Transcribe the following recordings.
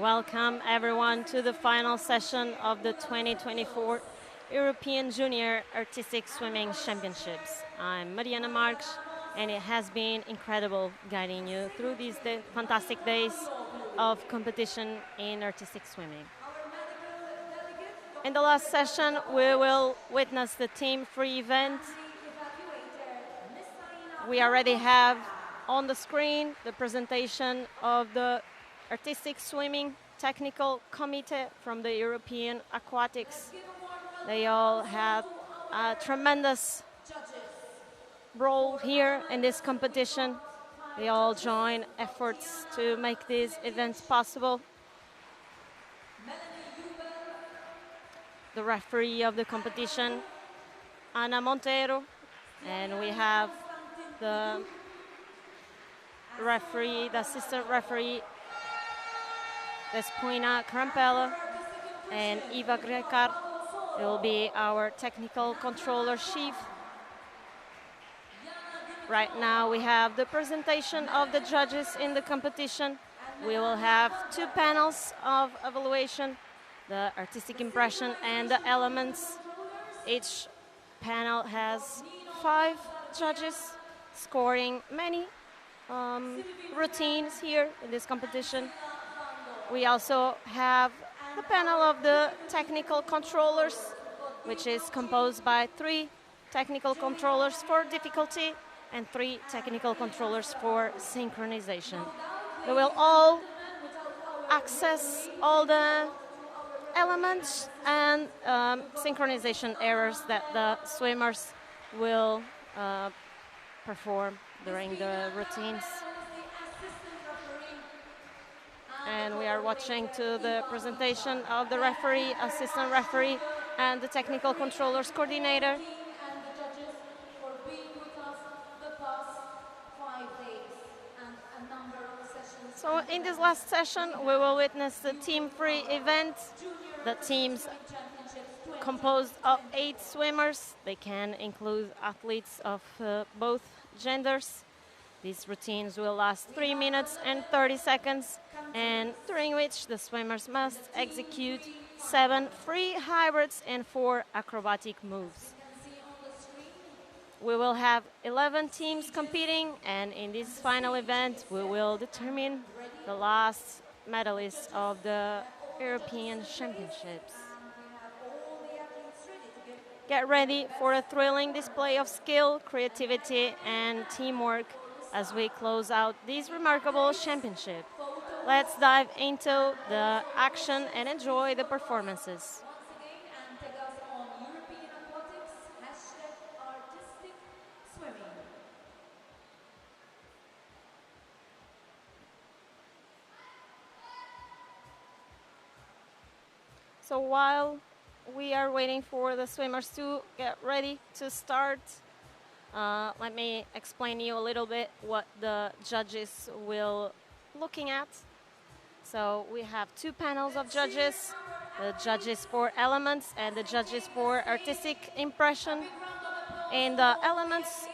Welcome everyone to the final session of the 2024 European Junior Artistic Swimming Championships. I'm Mariana Marques, and it has been incredible guiding you through these fantastic days of competition in artistic swimming. In the last session, we will witness the team free event. We already have on the screen the presentation of the Artistic Swimming Technical Committee from the European Aquatics. They all have a tremendous role here in this competition. They all join efforts to make these events possible. The referee of the competition, Ana Monteiro, and we have the referee, the assistant referee, Despina Crampella and Eva Grecar will be our technical controller chief. Right now we have the presentation of the judges in the competition. We will have two panels of evaluation, the artistic impression and the elements. Each panel has 5 judges scoring many routines here in this competition. We also have the panel of the technical controllers, which is composed by 3 technical controllers for difficulty and 3 technical controllers for synchronization. They will all access all the elements and synchronization errors that the swimmers will perform during the routines. And we are watching to the presentation of the referee, assistant referee, and the technical controllers coordinator. So in this last session, we will witness the team-free event. The teams composed of 8 swimmers. They can include athletes of both genders. These routines will last 3 minutes and 30 seconds, and during which the swimmers must execute 7 free hybrids and 4 acrobatic moves. We will have 11 teams competing, and in this final event, we will determine the last medalists of the European Championships. Get ready for a thrilling display of skill, creativity, and teamwork as we close out this remarkable championship. Let's dive into the action and enjoy the performances. Once again, and tag us on European Aquatics, #artistic swimming. So while we are waiting for the swimmers to get ready to start, let me explain you a little bit what the judges will looking at. So we have 2 panels of judges, the judges for elements and the judges for artistic impression. In the elements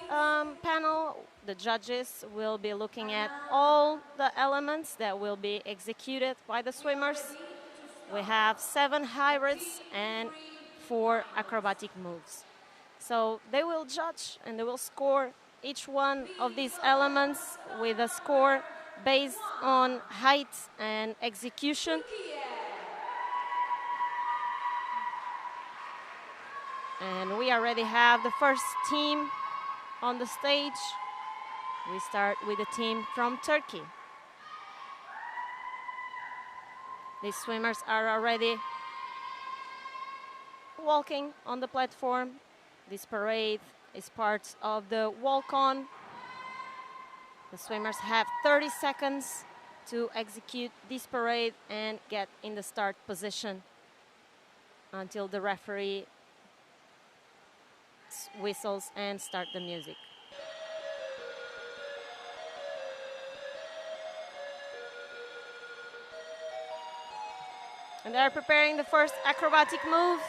panel, the judges will be looking at all the elements that will be executed by the swimmers. We have 7 hybrids and 4 acrobatic moves. So they will judge and they will score each one of these elements with a score based on height and execution. And we already have the first team on the stage. We start with the team from Turkey. These swimmers are already walking on the platform. This parade is part of the walk-on. The swimmers have 30 seconds to execute this parade and get in the start position until the referee whistles and start the music. And they're preparing the first acrobatic move.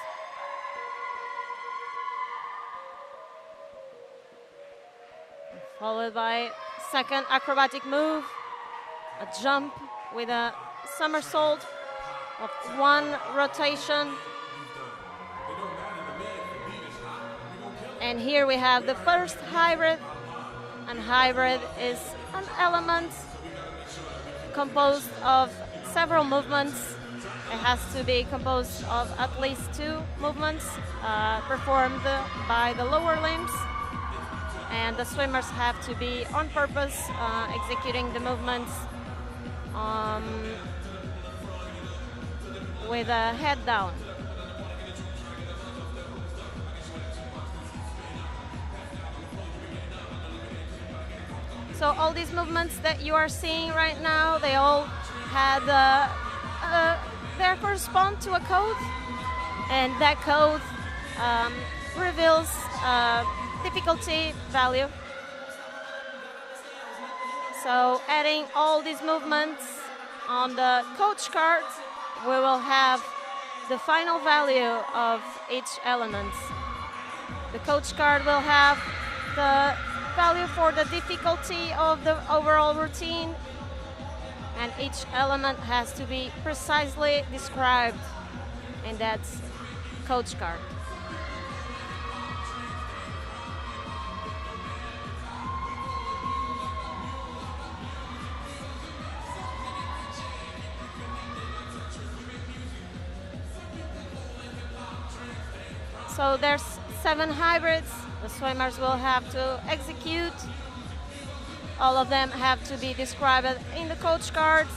Followed by second acrobatic move, a jump with a somersault of one rotation. And here we have the first hybrid, and hybrid is an element composed of several movements. It has to be composed of at least 2 movements performed by the lower limbs, and the swimmers have to be on purpose executing the movements with a head down. So all these movements that you are seeing right now, they all had they correspond to a code, and that code reveals difficulty value. So adding all these movements on the coach card, we will have the final value of each element. The coach card will have the value for the difficulty of the overall routine, and each element has to be precisely described in that coach card. So there's 7 hybrids the swimmers will have to execute. All of them have to be described in the coach cards,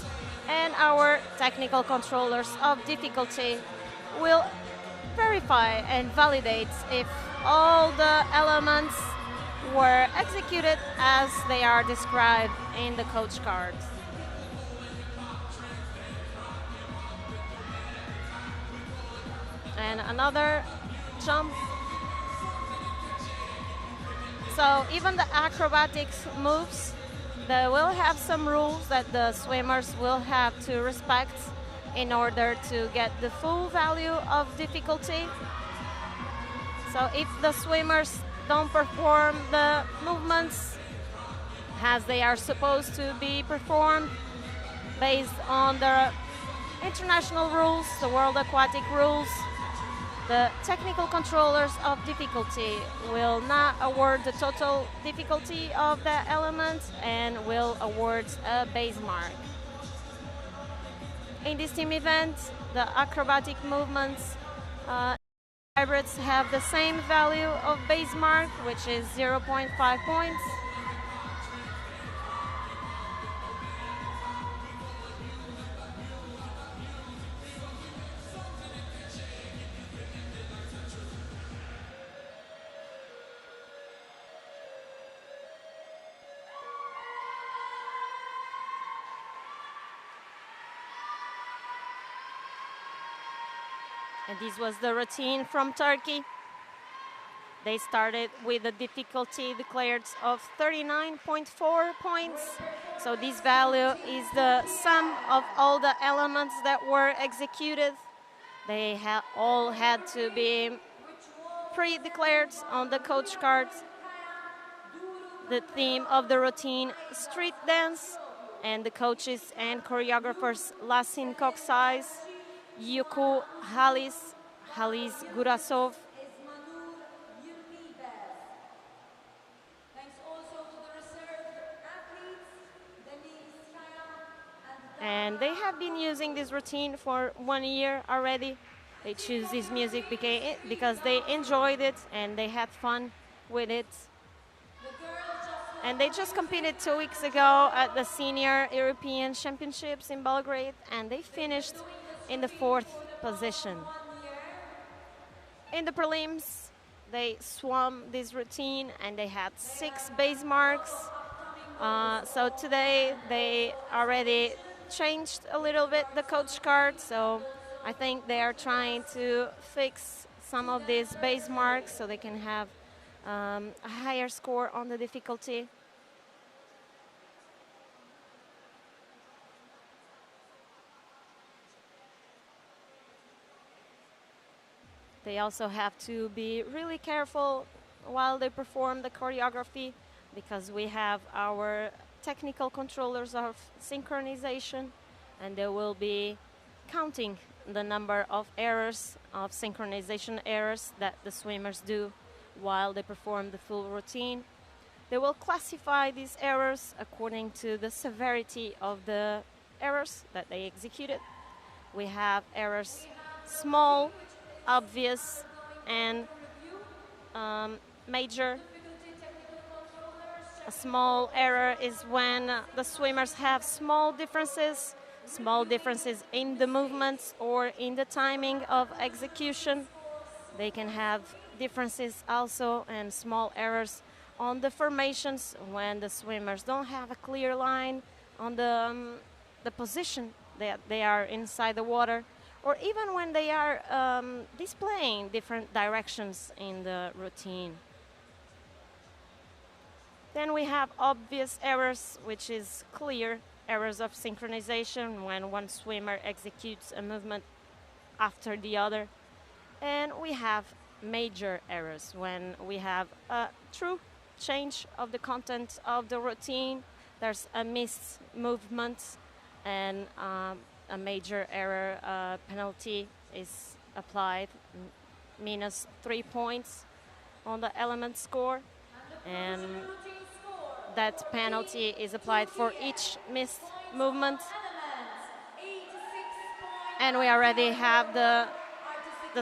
and our technical controllers of difficulty will verify and validate if all the elements were executed as they are described in the coach cards. And another jump. So even the acrobatics moves, they will have some rules that the swimmers will have to respect in order to get the full value of difficulty. So if the swimmers don't perform the movements as they are supposed to be performed based on the international rules, the World Aquatic rules, the technical controllers of difficulty will not award the total difficulty of that element and will award a base mark. In this team event, the acrobatic movements hybrids have the same value of base mark, which is 0.5 points. And this was the routine from Turkey. They started with a difficulty declared of 39.4 points. So this value is the sum of all the elements that were executed. They all had to be pre-declared on the coach cards. The theme of the routine, street dance, and the coaches and choreographers Lasin Koksais, Yuku Halis, Halis Gurasov. And they have been using this routine for 1 year already. They choose this music because they enjoyed it and they had fun with it. And they just competed 2 weeks ago at the Senior European Championships in Belgrade, and they finished in the 4th position. In the prelims, they swam this routine and they had 6 base marks. So today they already changed a little bit the coach card, so I think they are trying to fix some of these base marks so they can have a higher score on the difficulty. They also have to be really careful while they perform the choreography because we have our technical controllers of synchronization, and they will be counting the number of errors, of synchronization errors that the swimmers do while they perform the full routine. They will classify these errors according to the severity of the errors that they executed. We have errors small, obvious, and major. A small error is when the swimmers have small differences in the movements or in the timing of execution. They can have differences also and small errors on the formations when the swimmers don't have a clear line on the position that they are inside the water, or even when they are displaying different directions in the routine. Then we have obvious errors, which is clear errors of synchronization when one swimmer executes a movement after the other. And we have major errors when we have a true change of the content of the routine. There's a missed movement, and a major error penalty is applied, -3 points on the element score. And that penalty is applied for each missed movement. And we already have the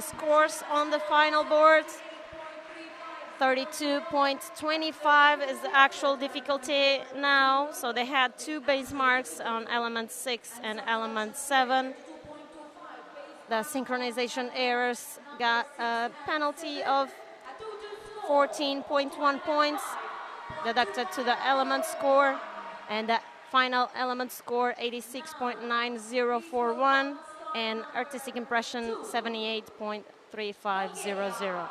scores on the final board. 32.25 is the actual difficulty now. So they had 2 base marks on element 6 and element 7. The synchronization errors got a penalty of 14.1 points deducted to the element score, and the final element score 86.9041, and artistic impression 78.3500.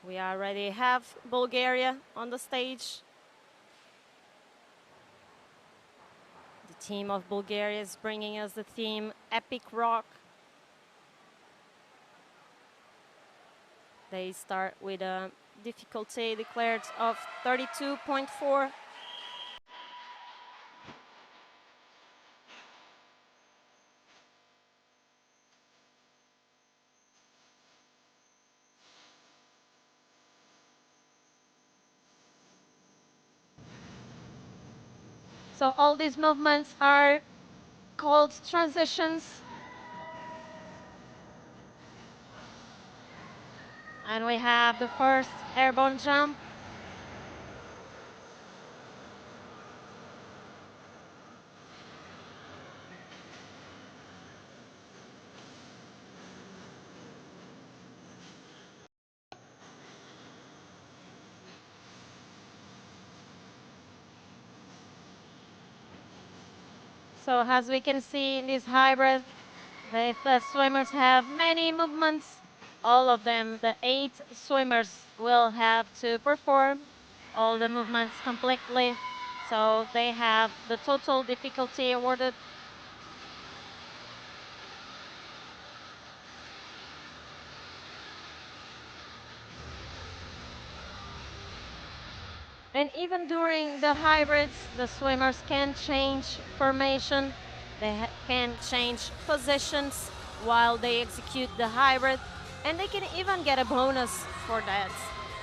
We already have Bulgaria on the stage. The team of Bulgaria is bringing us the theme Epic Rock. They start with a difficulty declared of 32.4. So all these movements are called transitions. And we have the first airborne jump. So as we can see in this hybrid, the swimmers have many movements. All of them, the 8 swimmers, will have to perform all the movements completely. So they have the total difficulty awarded. And even during the hybrids, the swimmers can change formation. They can change positions while they execute the hybrid. And they can even get a bonus for that.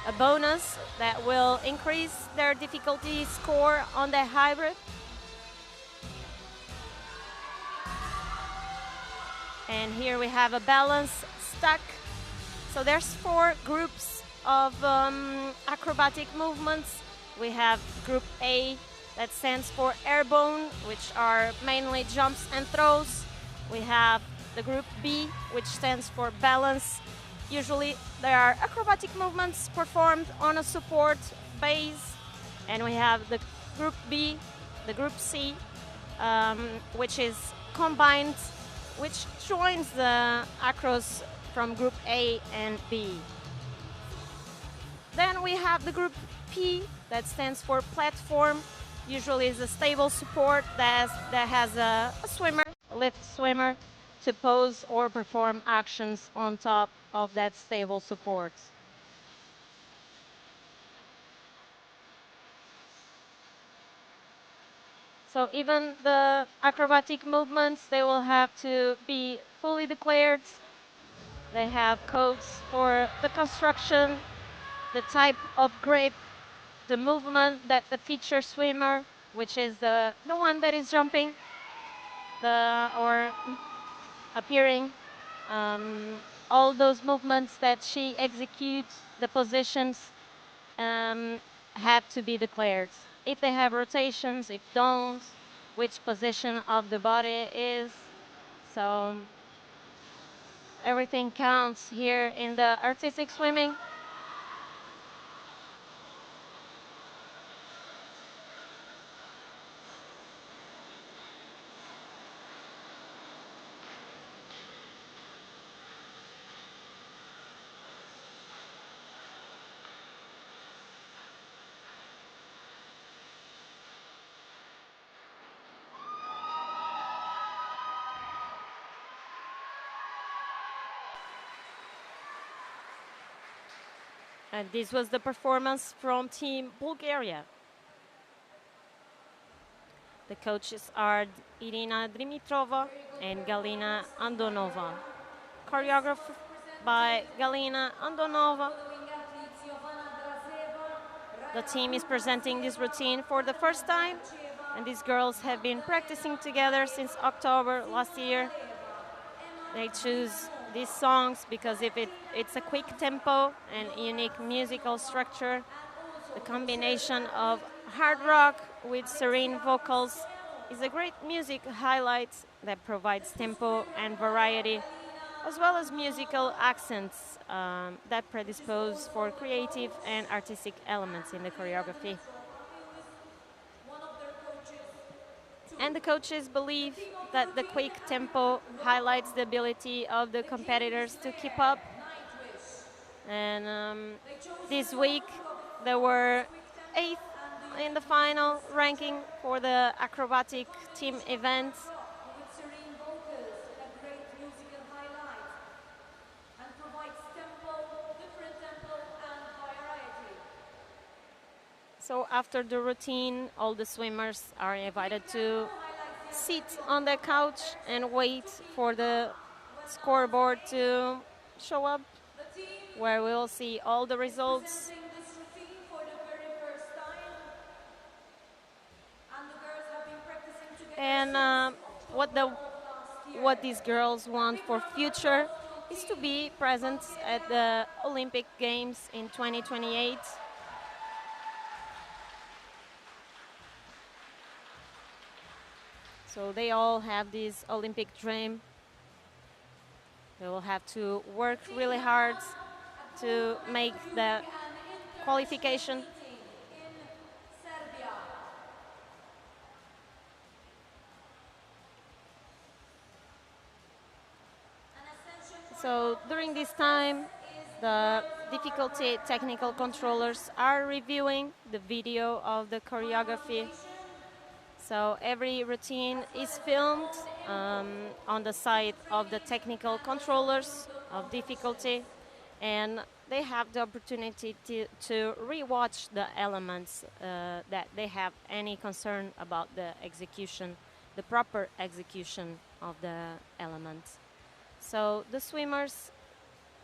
A bonus that will increase their difficulty score on the hybrid. And here we have a balance stack. So there's 4 groups of acrobatic movements. We have Group A, that stands for airborne, which are mainly jumps and throws. We have the Group B, which stands for balance. Usually there are acrobatic movements performed on a support base. And we have the Group B, the Group C, which is combined, which joins the acros from Group A and B. Then we have the Group P, that stands for platform, usually is a stable support that has a swimmer, a lift swimmer, to pose or perform actions on top of that stable support. So even the acrobatic movements, they will have to be fully declared. They have codes for the construction, the type of grip, the movement that the feature swimmer, which is the one that is jumping or appearing, all those movements that she executes, the positions, have to be declared. If they have rotations, if don't, which position of the body is. So everything counts here in the artistic swimming. And this was the performance from Team Bulgaria. The coaches are Irina Dimitrova and Galina Andonova. Choreographed by Galina Andonova. The team is presenting this routine for the first time, and these girls have been practicing together since October last year. They choose these songs because it's a quick tempo and unique musical structure. The combination of hard rock with serene vocals is a great music highlight that provides tempo and variety, as well as musical accents that predispose for creative and artistic elements in the choreography. And the coaches believe that the quick tempo highlights the ability of the competitors to keep up. And this week they were 8th in the final ranking for the acrobatic team event. So after the routine, all the swimmers are invited to sit on the couch and wait for the scoreboard to show up, where we will see all the results. And what these girls want for future is to be present at the Olympic Games in 2028. So they all have this Olympic dream. They will have to work really hard to make the qualification. So during this time, the difficulty technical controllers are reviewing the video of the choreography. So every routine is filmed on the side of the technical controllers of difficulty, and they have the opportunity to rewatch the elements that they have any concern about the execution, the proper execution of the elements. So the swimmers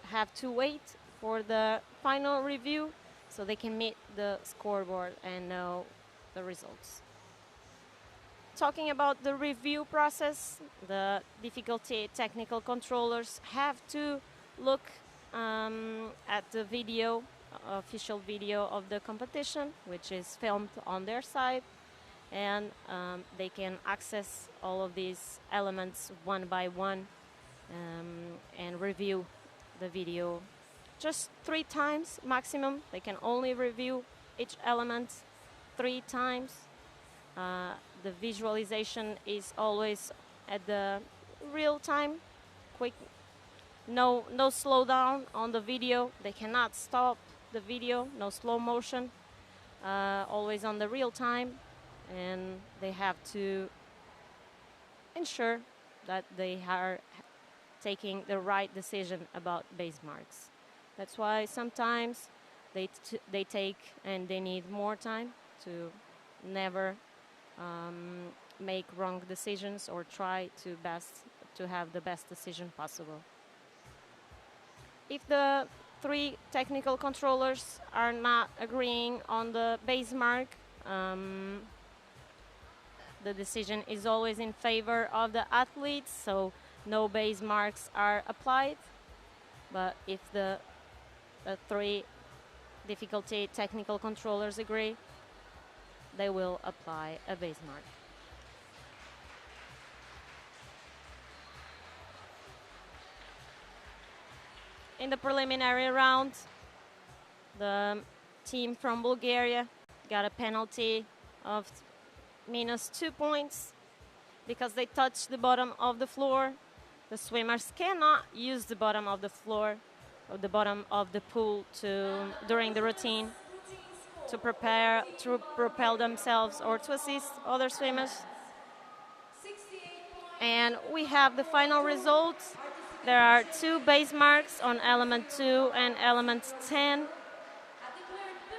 have to wait for the final review so they can meet the scoreboard and know the results. Talking about the review process, the difficulty technical controllers have to look at the video, official video of the competition, which is filmed on their side, and they can access all of these elements one by one and review the video just 3 times maximum. They can only review each element 3 times. The visualization is always at the real time, quick, no slowdown on the video. They cannot stop the video, no slow motion, always on the real time. and they have to ensure that they are taking the right decision about base marks. That's why sometimes they take and they need more time to never make wrong decisions or try to have the best decision possible. If the three technical controllers are not agreeing on the base mark, the decision is always in favor of the athletes, so no base marks are applied. But if the three difficulty technical controllers agree, they will apply a base mark. In the preliminary round, the team from Bulgaria got a penalty of -2 points because they touched the bottom of the floor. The swimmers cannot use the bottom of the floor or the bottom of the pool during the routine to propel themselves or to assist other swimmers. And we have the final results. There are 2 base marks on element 2 and element 10.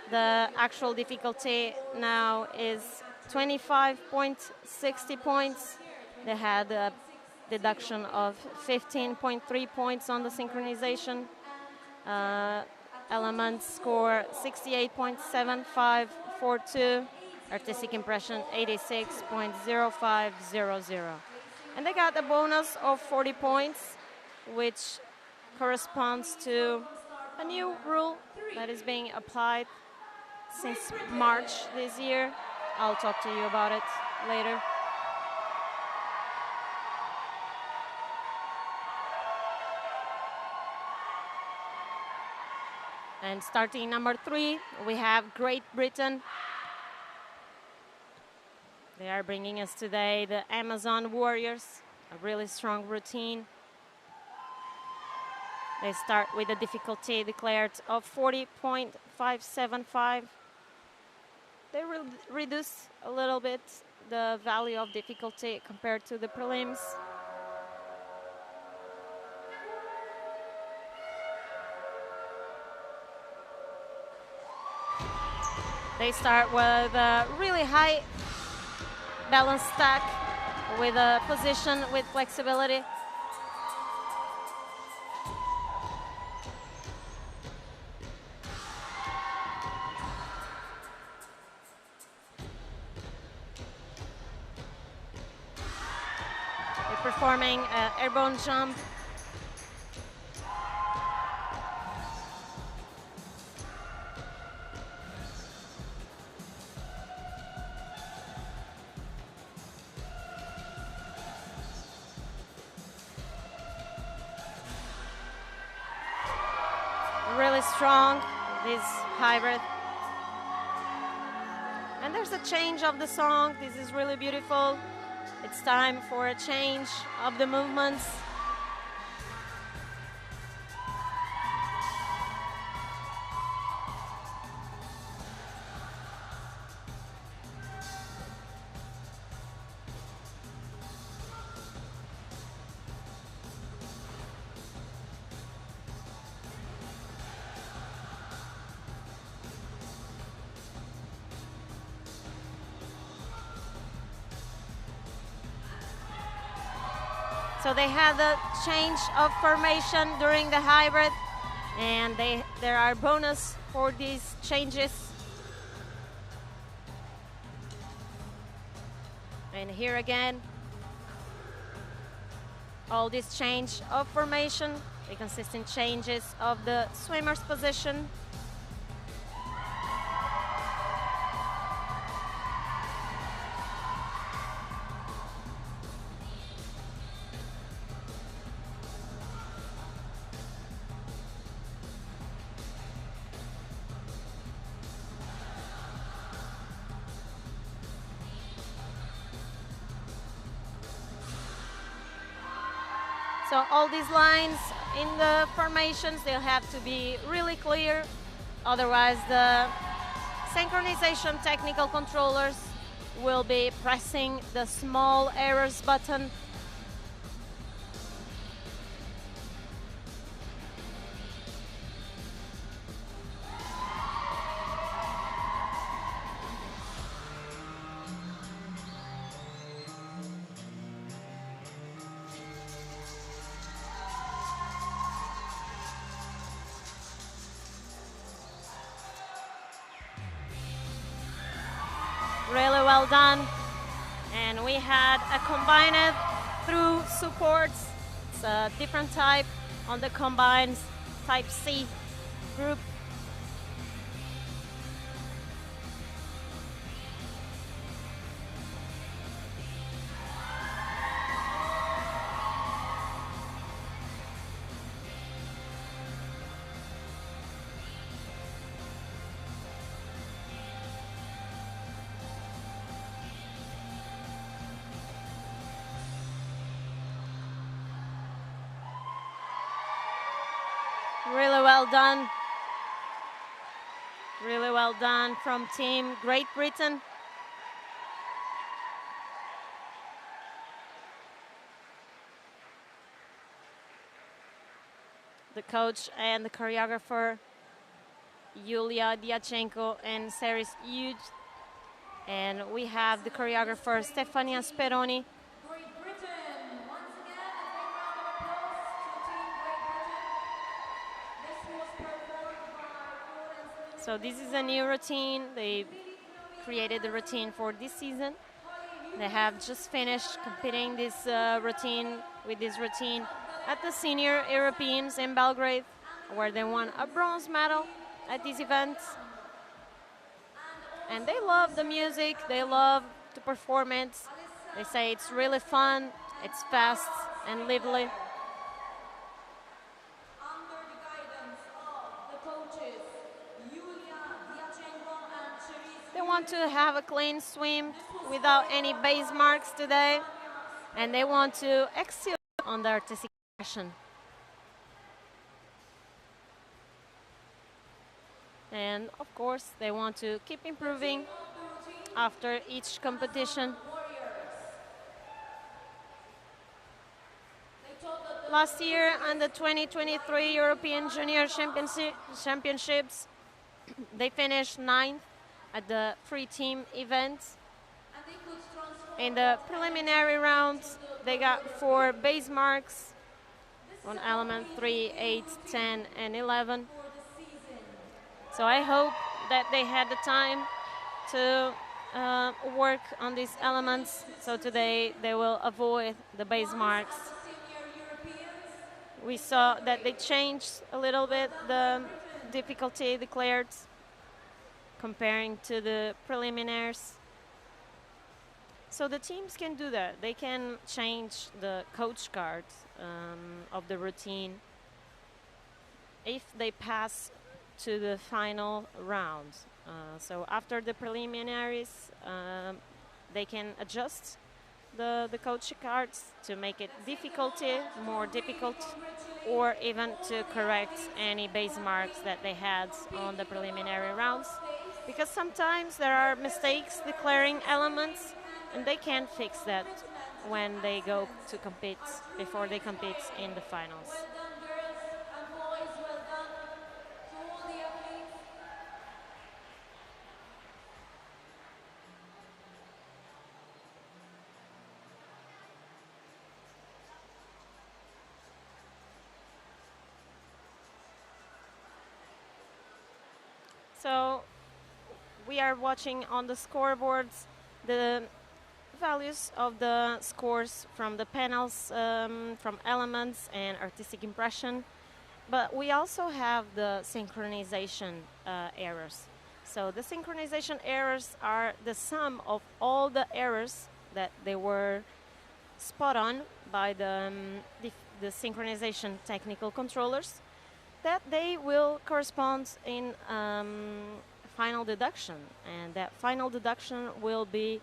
The actual difficulty now is 25.60 points. They had a deduction of 15.3 points on the synchronization. Elements score 68.7542. Artistic impression 86.0500. And they got a bonus of 40 points, which corresponds to a new rule that is being applied since March this year. I'll talk to you about it later. And starting number 3, we have Great Britain. They are bringing us today the Amazon Warriors, a really strong routine. They start with a difficulty declared of 40.575. They will reduce a little bit the value of difficulty compared to the prelims. They start with a really high balance stack with a position with flexibility. They're performing an airborne jump. Really strong, this hybrid. And there's a change of the song. This is really beautiful. It's time for a change of the movements. So they had a change of formation during the hybrid, and there are bonus for these changes. And here again, all this change of formation, the consistent changes of the swimmer's position. So all these lines in the formations, they'll have to be really clear. Otherwise, the synchronization technical controllers will be pressing the small errors button. Really well done. And we had a combined through supports. It's a different type on the combines, type C group. Really well done. Really well done from Team Great Britain. The coach and the choreographer, Yulia Diachenko and Seris Huge. And we have the choreographer, Stefania Speroni. Great Britain. Once again, a big round of applause to Team Great Britain. This was performed by Florence. So this is a new routine. They created the routine for this season. They have just finished competing this routine at the Senior Europeans in Belgrade, where they won a bronze medal at these events. And they love the music, they love the performance. They say it's really fun, it's fast and lively. Under the guidance of the coaches, Yulia Diachenko and Cherise. They want to have a clean swim without any base marks today, and they want to excel on the artistic expression. And of course, they want to keep improving after each competition. Last year, on the 2023 European Junior Championships, they finished 9th at the free team event. In the preliminary rounds, they got 4 base marks on element 3, 8, 10, and 11. So I hope that they had the time to work on these elements. So today they will avoid the base marks. We saw that they changed a little bit the difficulty declared comparing to the preliminaries. So the teams can do that. They can change the coach card of the routine if they pass to the final round. So after the preliminaries, they can adjust the coach cards to make it more difficult, or even to correct any base marks that they had on the preliminary rounds. Because sometimes there are mistakes declaring elements, and they can fix that when they go to compete, before they compete in the finals. Well done, girls and boys. Well done to all the athletes. So we are watching on the scoreboards the values of the scores from the panels, from elements and artistic impression. But we also have the synchronization errors. So the synchronization errors are the sum of all the errors that they were spot on by the synchronization technical controllers, that they will correspond in final deduction, and that final deduction will be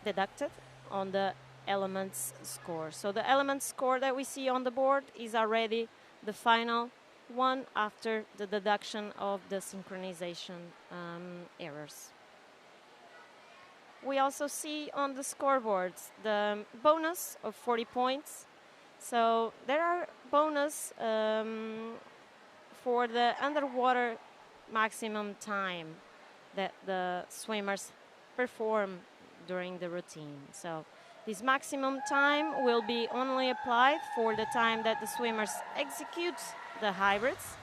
deducted on the elements score. So the elements score that we see on the board is already the final one after the deduction of the synchronization errors. we also see on the scoreboards the bonus of 40 points. So there are bonus for the underwater maximum time that the swimmers perform during the routine. So this maximum time will be only applied for the time that the swimmers execute the hybrids.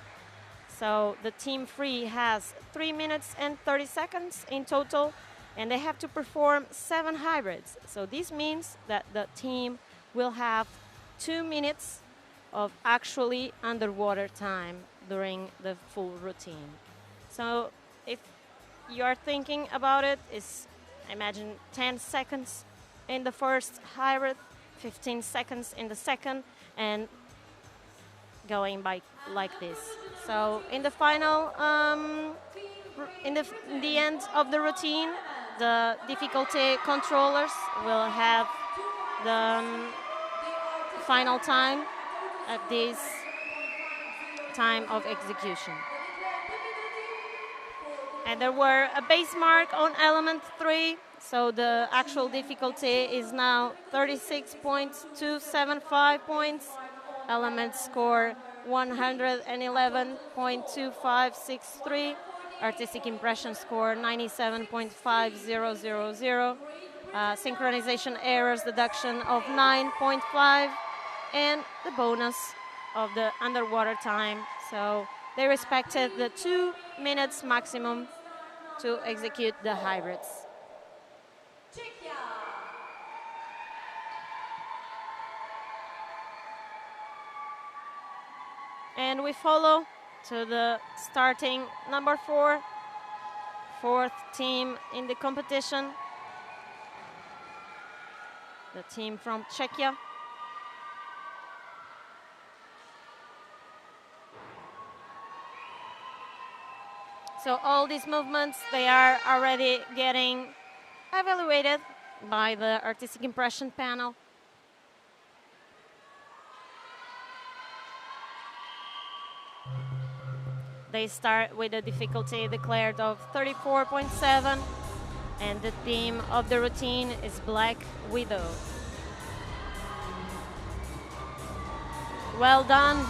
So the team free has 3 minutes and 30 seconds in total, and they have to perform 7 hybrids. So this means that the team will have 2 minutes of actually underwater time during the full routine. So if you are thinking about it, is imagine 10 seconds in the first hybrid, 15 seconds in the second, and going by like this. So in the final, in the end of the routine, the difficulty controllers will have the final time at this time of execution. And there were a base mark on element 3, so the actual difficulty is now 36.275 points. Elements score 111.2563. Artistic impression score 97.5000. Synchronization errors deduction of 9.5, and the bonus of the underwater time. So they respected the 2 minutes maximum to execute the hybrids. Czechia. And we follow to the starting number 4, fourth team in the competition, the team from Czechia. So all these movements, they are already getting evaluated by the artistic impression panel. They start with a difficulty declared of 34.7, and the theme of the routine is Black Widow. Well done.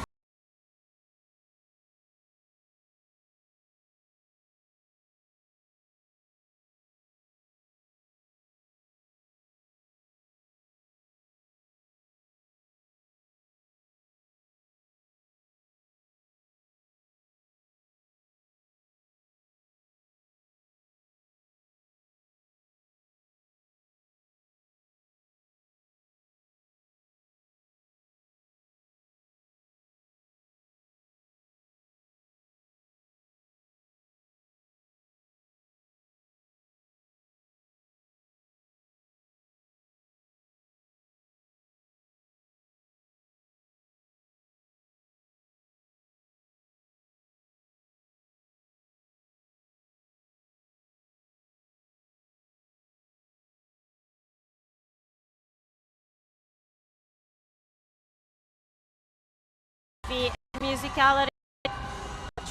The musicality,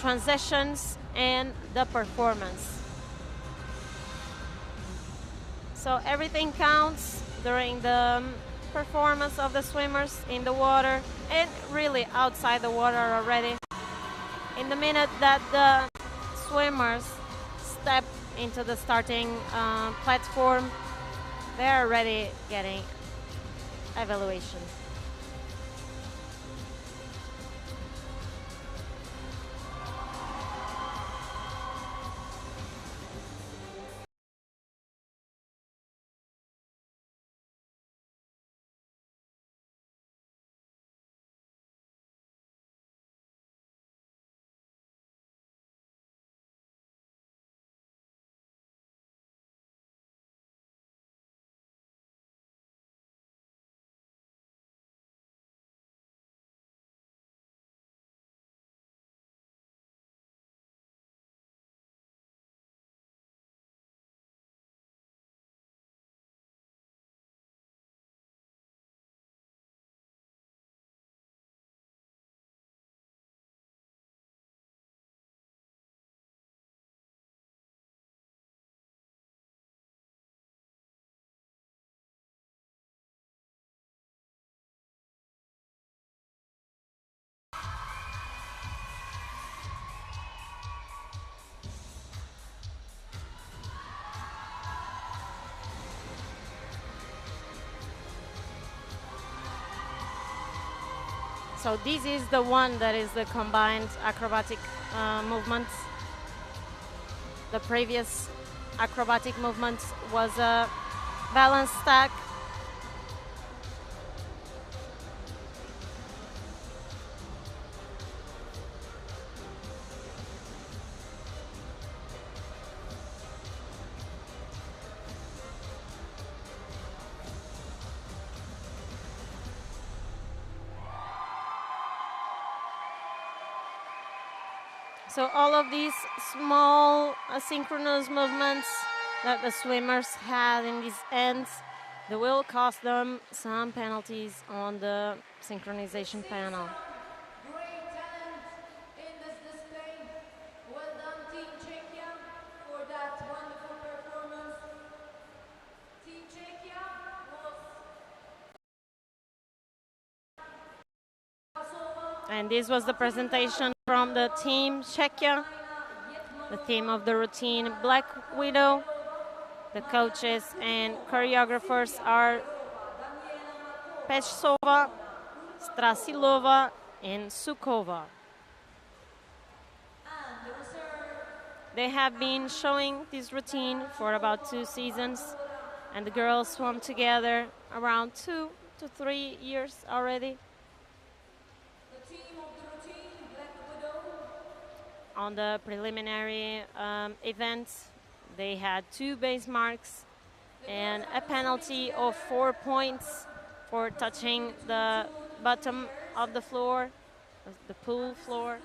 transitions, and the performance. So everything counts during the performance of the swimmers in the water and really outside the water already. In the minute that the swimmers step into the starting platform, they're already getting evaluation. So this is the one that is the combined acrobatic movements. The previous acrobatic movement was a balance stack. So all of these small asynchronous movements that the swimmers had in these ends, they will cost them some penalties on the synchronization panel. Great talent in this display. Well done, Team Czechia, for that wonderful performance. Team Czechia was And this was the presentation from the team Czechia, the theme of the routine Black Widow. The coaches and choreographers are Pechsova, Strasilova, and Sukova. They have been showing this routine for about 2 seasons, and the girls swam together around 2 to 3 years already. the team of the routine, Black Widow. On the preliminary events, they had 2 base marks and a penalty of 4 points for touching the bottom of the floor, the pool floor.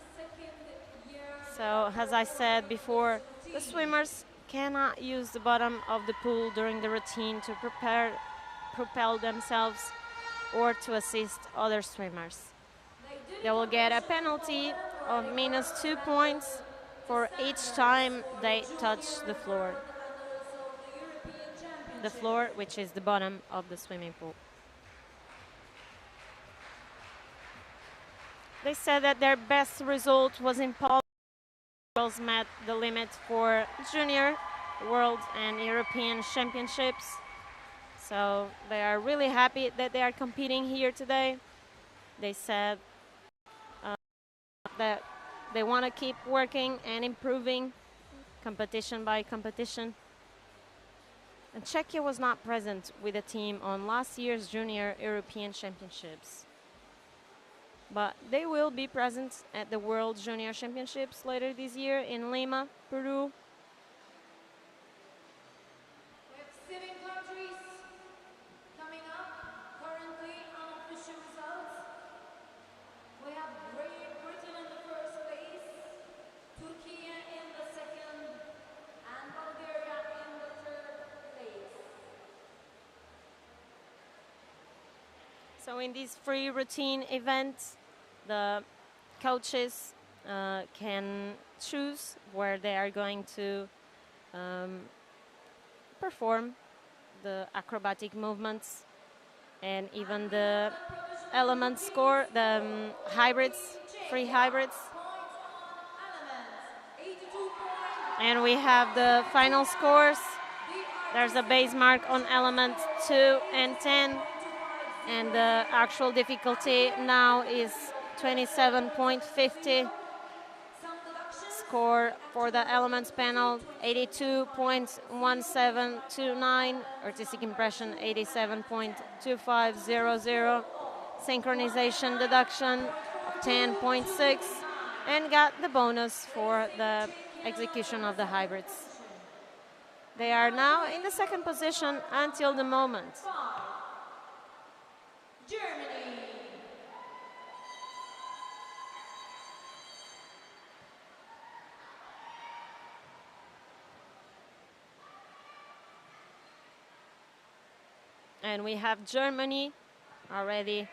So, as I said before, the swimmers cannot use the bottom of the pool during the routine to propel themselves or to assist other swimmers. They will get a penalty of -2 points for each time they touch the floor. The floor, which is the bottom of the swimming pool. They said that their best result was in Poland. Girls met the limit for junior, world, and European championships. So they are really happy that they are competing here today. They said that they want to keep working and improving competition by competition. And Czechia was not present with the team on last year's Junior European Championships. But they will be present at the World Junior Championships later this year in Lima, Peru. We have 7 countries coming up. Currently, unofficial results. We have Great Britain in the first place, Turkey in the second, and Bulgaria in the third place. So in these free routine events, the coaches can choose where they are going to perform the acrobatic movements and even the element score, the hybrids, free hybrids. Points on elements, 82 points. And we have the final scores. There's a base mark on element 2 and 10. And the actual difficulty now is 27.50. Score for the elements panel 82.1729. Artistic impression 87.2500. Synchronization deduction 10.6. And got the bonus for the execution of the hybrids. They are now in the second position until the moment. Germany. And we have Germany already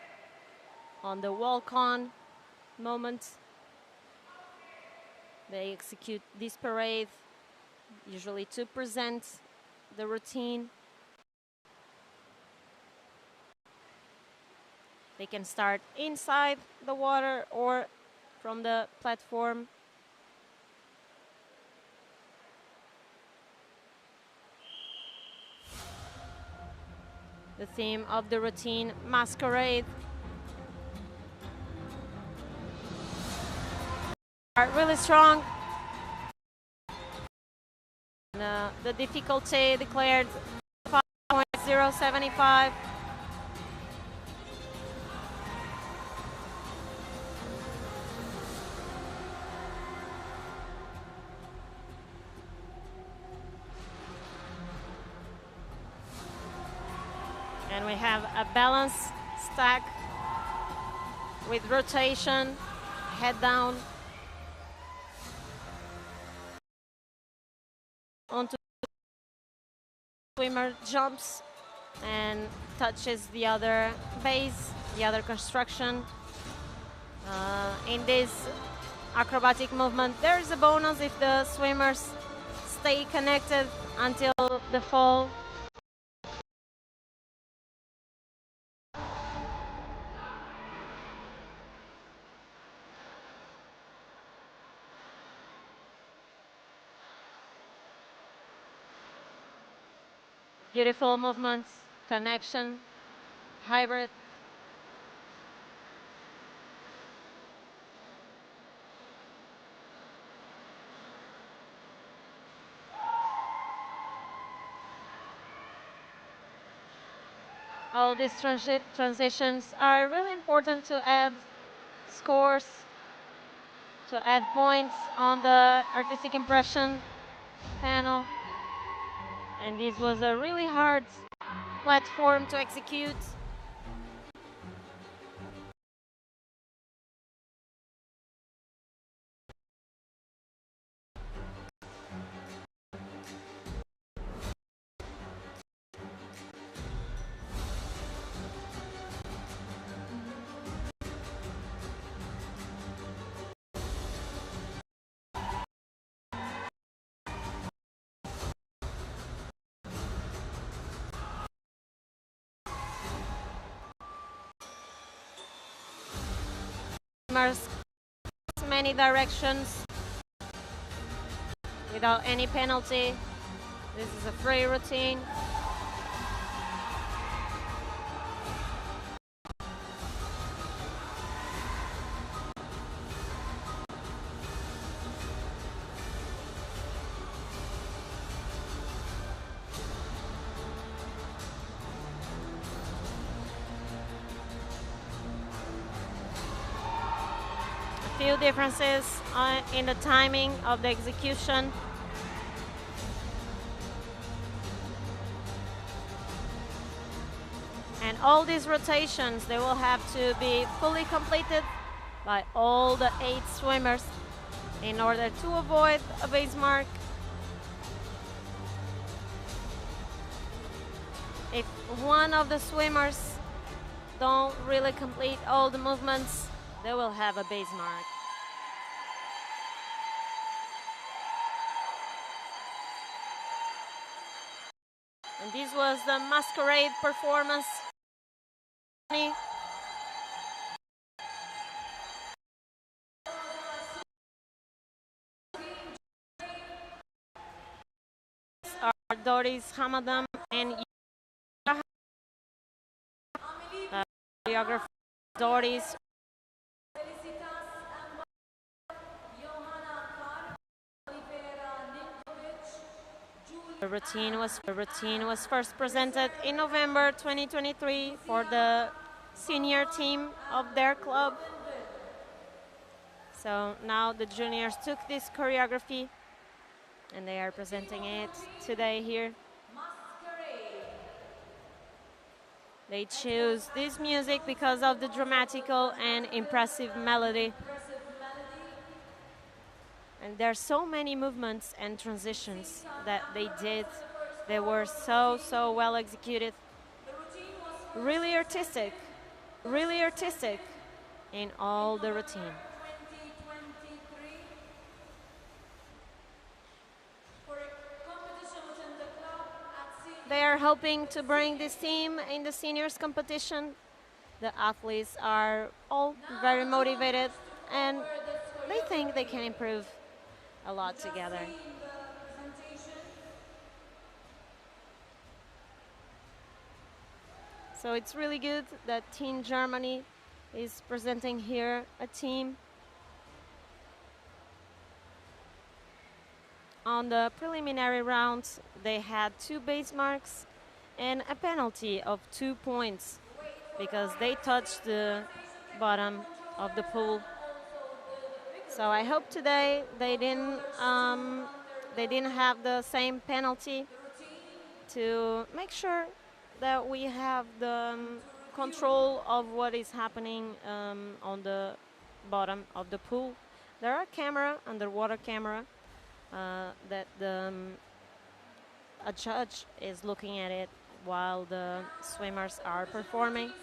on the walk-on moment. They execute this parade, usually to present the routine. They can start inside the water or from the platform. The theme of the routine, masquerade. are really strong. The difficulty declared 5.075. And we have a balance stack with rotation, head down onto swimmer jumps and touches the other base, the other construction. In this acrobatic movement, there is a bonus if the swimmers stay connected until the fall. Beautiful movements, connection, hybrid. All these transitions are really important to add scores, to add points on the artistic impression panel. And this was a really hard platform to execute. Many directions without any penalty. This is a free routine. Few differences in the timing of the execution. And all these rotations, they will have to be fully completed by all the 8 swimmers in order to avoid a base mark. If one of the swimmers don't really complete all the movements, they will have a base mark. And this was the masquerade performance. Are Doris Hamadam and choreographer Doris. The routine was first presented in November 2023 for the senior team of their club. So now the juniors took this choreography and they are presenting it today here. They choose this music because of the dramatical and impressive melody. And there are so many movements and transitions that they did. They were so well executed. Really artistic in all the routine. They are hoping to bring this team in the seniors competition. The athletes are all very motivated and they think they can improve a lot together. So it's really good that Team Germany is presenting here a team on the preliminary rounds, they had 2 base marks and a penalty of 2 points because they touched the bottom of the pool. So I hope today they didn't have the same penalty to make sure that we have the control of what is happening on the bottom of the pool. There are underwater camera, that a judge is looking at it while the swimmers are performing.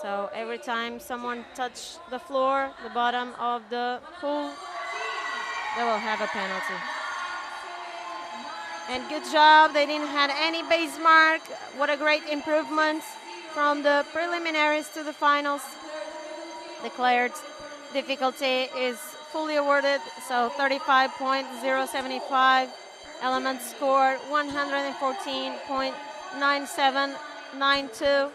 So every time someone touches the floor, the bottom of the pool, they will have a penalty. And good job, they didn't have any base mark. What a great improvement from the preliminaries to the finals. Declared difficulty is fully awarded, so 35.075. Element score 114.9792.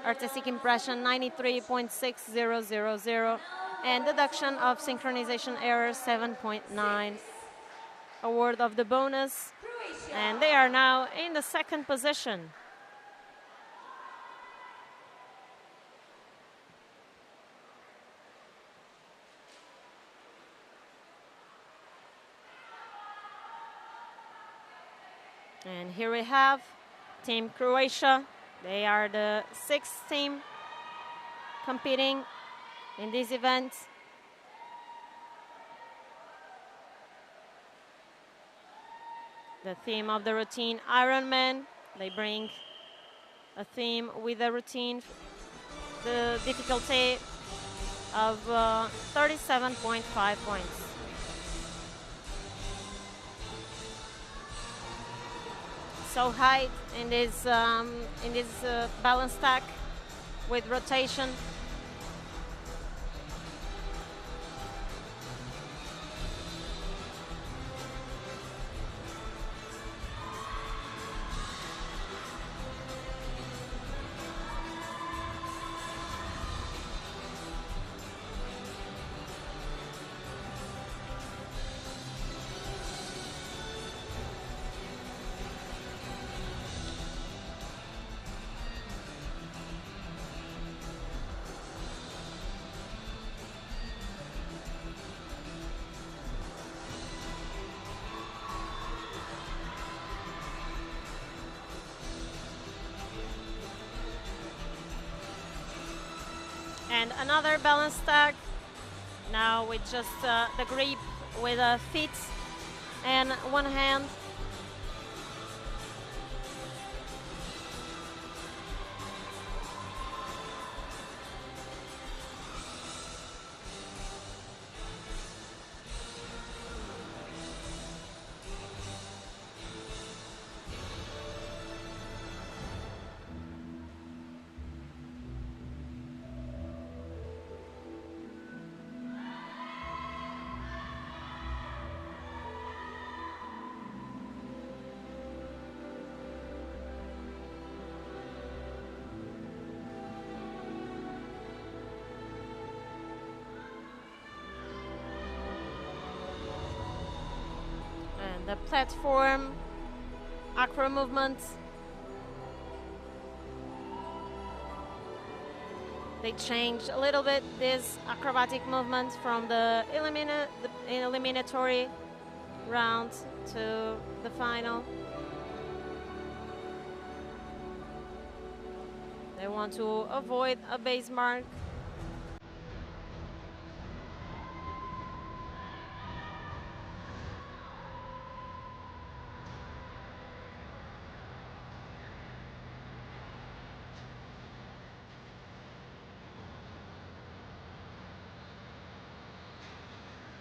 Artistic impression 93.6000. And deduction of synchronization error 7.9. Award of the bonus. And they are now in the second position. And here we have Team Croatia. They are the 6th team competing in this event. The theme of the routine, Ironman. They bring a theme with a routine, the difficulty of 37.5 points. So high in this balance stack with rotation. And another balance stack, now with just the grip with feet and one hand. The platform acro movement. They changed a little bit this acrobatic movement from the eliminatory round to the final. They want to avoid a base mark.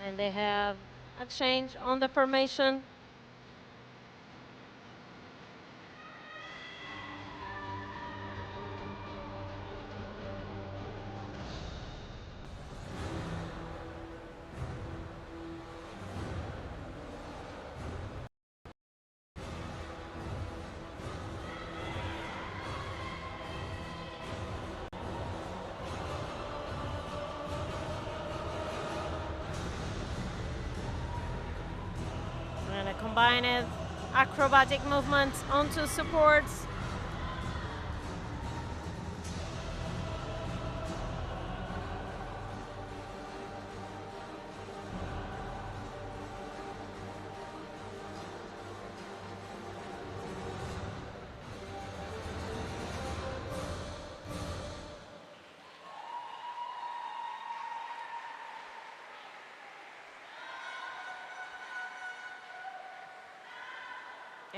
And they have a change on the formation. combined acrobatic movements onto supports.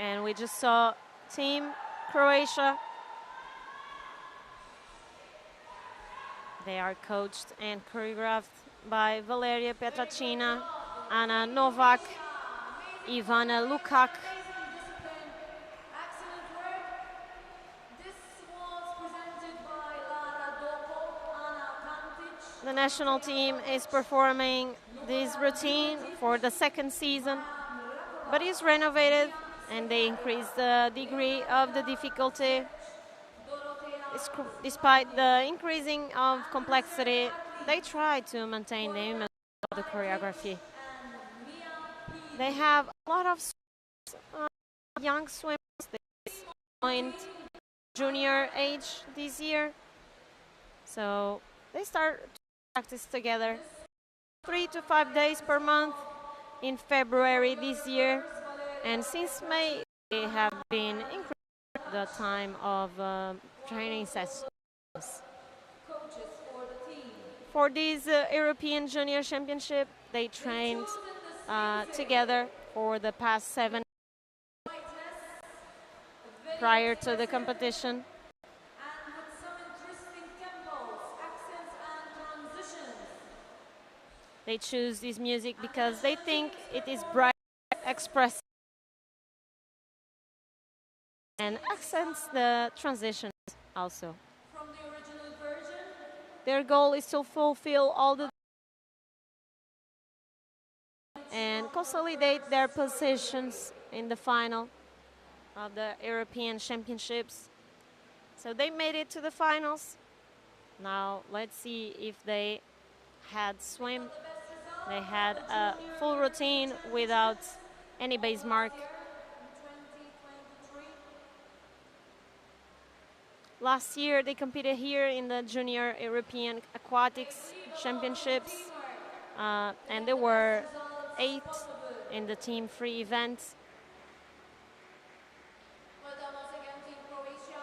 And we just saw Team Croatia. They are coached and choreographed by Valeria Petracina, Anna Novak, Ivana Lukak. Excellent work. This was presented by Lara Doko, Ana Kantic. The national team is performing this routine for the second season, but is renovated and they increase the degree of the difficulty. Despite the increasing of complexity, they try to maintain the image of the choreography. They have a lot of young swimmers. They joined junior age this year, so they start to practice together 3 to 5 days per month in February this year, and since May they have been increasing the time of training sessions. For this European Junior Championship, they trained together for the past 7 prior to the competition. And with some interesting tempos, accents and transitions. They choose this music because they think it is bright, expressive, and accents the transitions also. From the original version, Their goal is to fulfill all the and consolidate their positions in the final of the European Championships. So they made it to the finals. Now let's see if they had swim. They had a full routine without any base mark. in 2023. Last year they competed here in the Junior European Aquatics Championships, and they were 8th in the team free event. Well done once again, Team Croatia.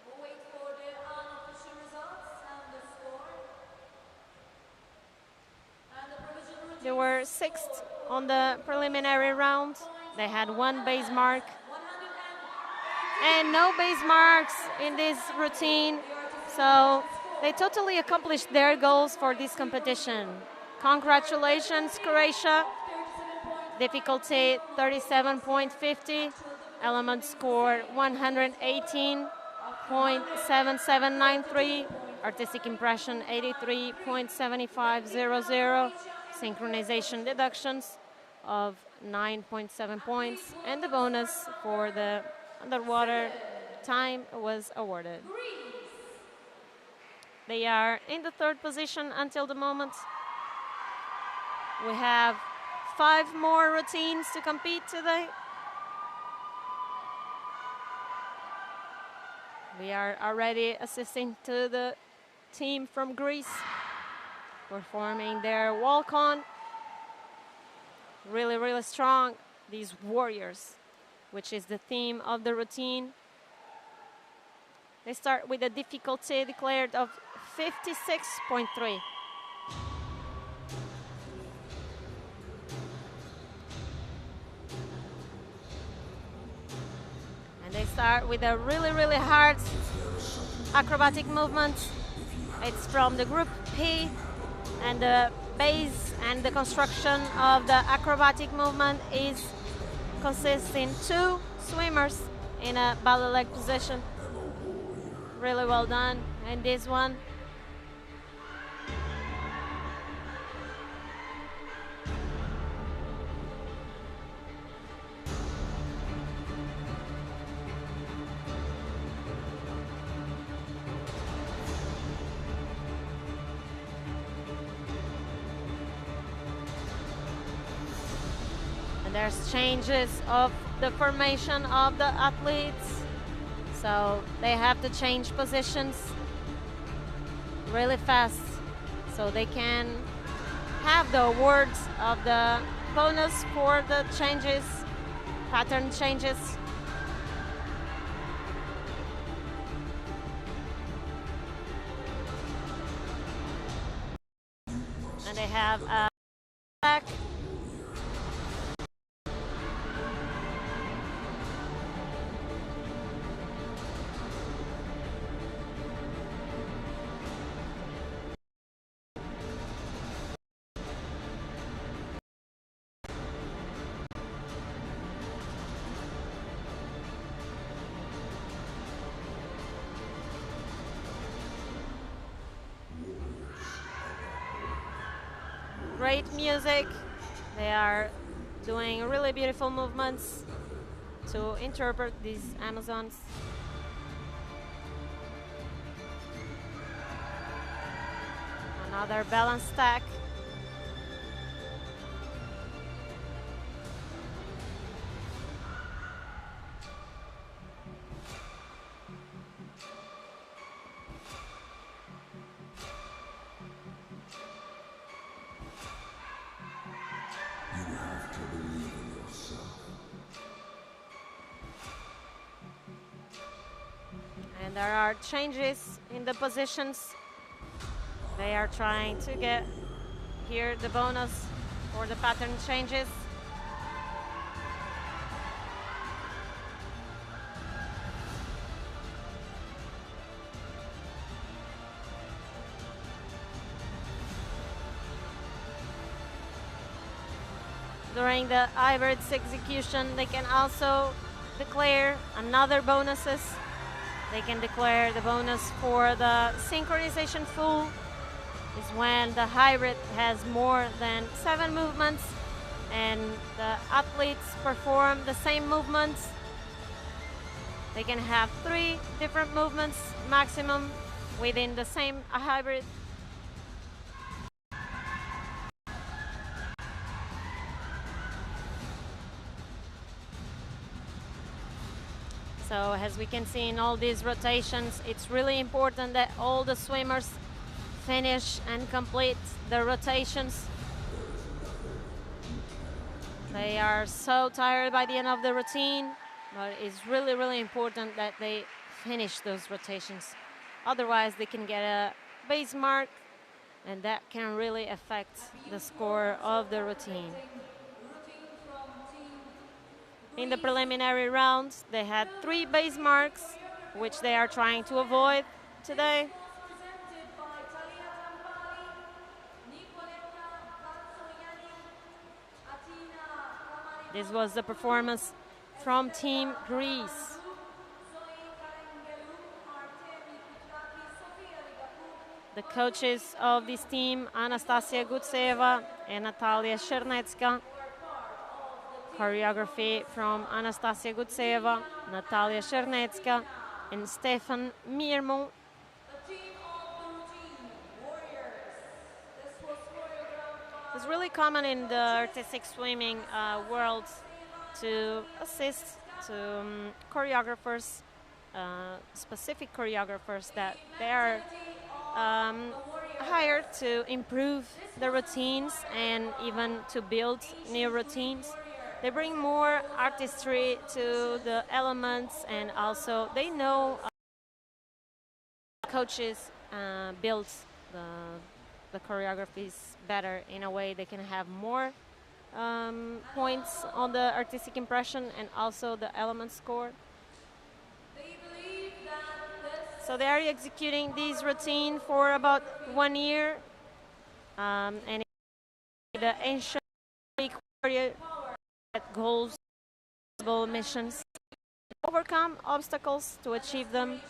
We'll wait for the unofficial results and the score. And the provisional routine They were 6th on the preliminary round. They had 1 base mark. 180. And no base marks in this routine, so they totally accomplished their goals for this competition. Congratulations, Croatia. Difficulty 37.50, element score 118.7793, artistic impression 83.7500, synchronization deductions of 9.7 points, and the bonus for the underwater time was awarded. They are in the 3rd position until the moment. We have 5 more routines to compete today. We are already assisting to the team from Greece, performing their walk-on. Really, really strong, these warriors, which is the theme of the routine. They start with a difficulty declared of 56.3. And they start with a really, really hard acrobatic movement. It's from the group P, and the base and the construction of the acrobatic movement consists in 2 swimmers in a ballet leg position. Really well done. And this one, And there's changes of the formation of the athletes. So they have to change positions really fast so they can have the awards of the bonus for the changes, pattern changes. And they have a back. Great music. They are doing really beautiful movements to interpret these Amazons. Another balance stack. And there are changes in the positions. They are trying to get here the bonus for the pattern changes. During the hybrids execution, they can also declare another bonuses. They can declare the bonus for the synchronization full, is when the hybrid has more than 7 movements and the athletes perform the same movements. They can have 3 different movements maximum within the same hybrid. So as we can see in all these rotations, it's really important that all the swimmers finish and complete the rotations. They are so tired by the end of the routine, but it's really, really important that they finish those rotations. Otherwise, they can get a base mark, and that can really affect the score of the routine. In the preliminary rounds, they had 3 base marks, which they are trying to avoid today. This was the performance from Team Greece. The coaches of this team, Anastasia Gutseva and Natalia Chernetska. Choreography from Anastasia Gutseva, Natalia Chernetska, and Stefan Mirmo. It's really common in the artistic swimming world to assist to choreographers, specific choreographers that they are hired to improve the routines and even to build new routines. They bring more artistry to the elements, and also they know coaches build the choreographies better. In a way, they can have more points on the artistic impression and also the element score. So they are executing this routine for about 1 year, and the ancient goals, missions, overcome obstacles to achieve them.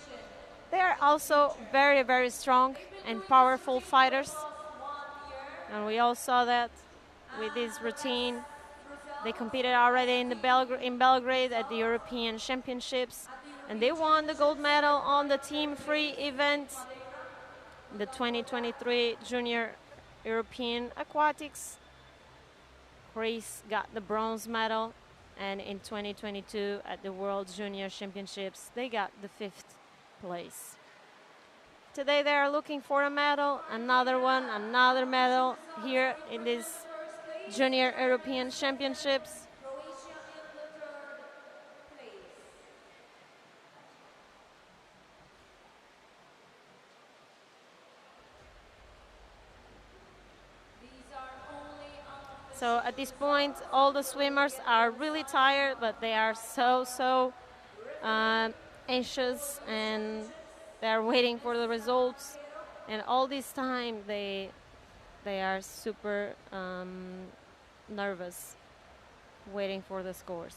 They are also very, very strong and powerful fighters, and we all saw that with this routine. They competed already in Belgrade at the European Championships, and they won the gold medal on the team free event, the 2023 Junior European Aquatics. Greece got the bronze medal, and in 2022 at the World Junior Championships, they got the 5th place. Today they are looking for a medal, another one, another medal here in these Junior European Championships. Croatia in the third place. These are only unofficial. So at this point, all the swimmers are really tired, but they are so anxious, and they are waiting for the results. And all this time, they are super nervous, waiting for the scores.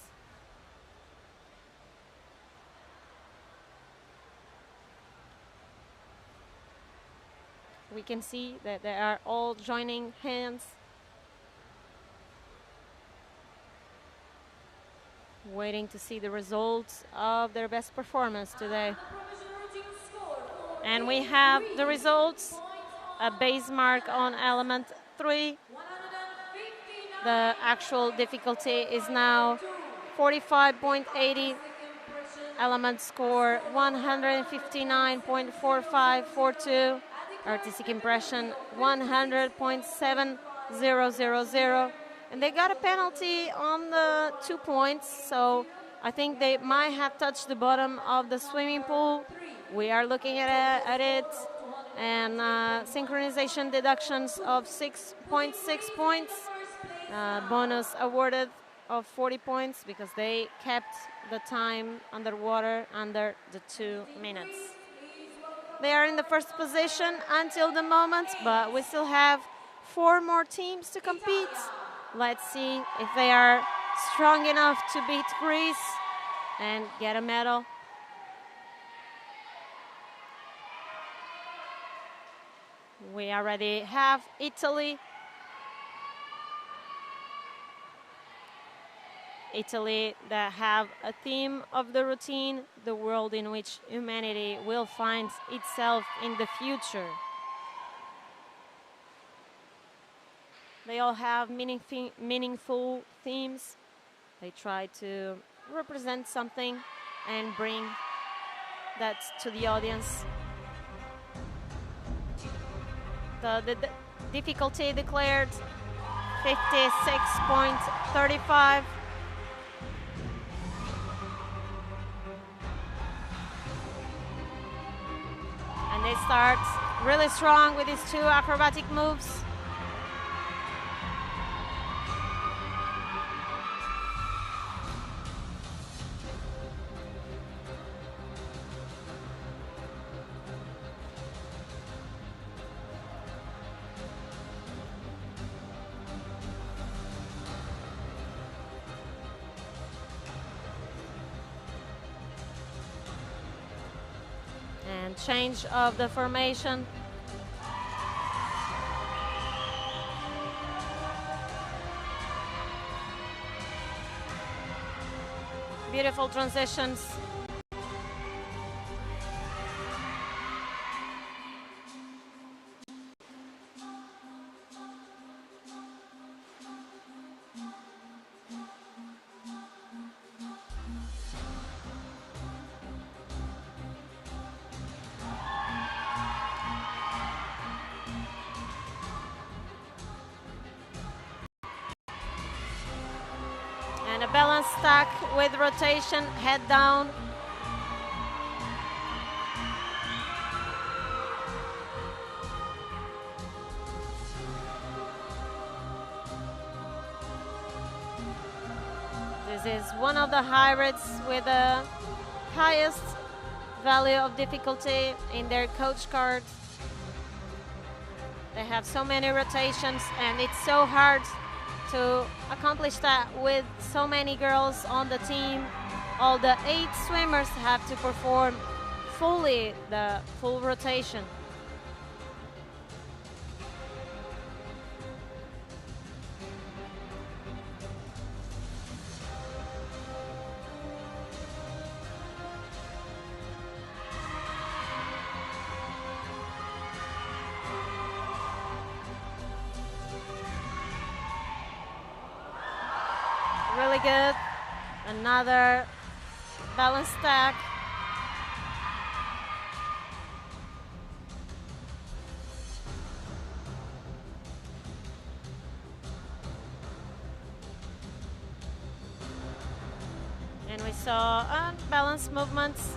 We can see that they are all joining hands, waiting to see the results of their best performance today. And we have the results. A base mark on element 3. The actual difficulty is now 45.80. Element score 159.4542. Artistic impression 100.7000. And they got a penalty on the 2 points, so I think they might have touched the bottom of the swimming pool. We are looking at it, and synchronization deductions of 6.6 points. Bonus awarded of 40 points because they kept the time underwater under the 2 minutes. They are in the first position until the moment, but we still have 4 more teams to compete. Let's see if they are strong enough to beat Greece and get a medal. We already have Italy. Italy that have a theme of the routine, the world in which humanity will find itself in the future. They all have meaningful themes. They try to represent something and bring that to the audience. The difficulty declared 56.35. And they start really strong with these 2 acrobatic moves. And change of the formation. Beautiful transitions. And a balance stack with rotation, head down. This is one of the hybrids with the highest value of difficulty in their coach card. They have so many rotations, and it's so hard to accomplish that with so many girls on the team. All the 8 swimmers have to perform fully the full rotation. really good. Another balance stack. And we saw unbalanced movements.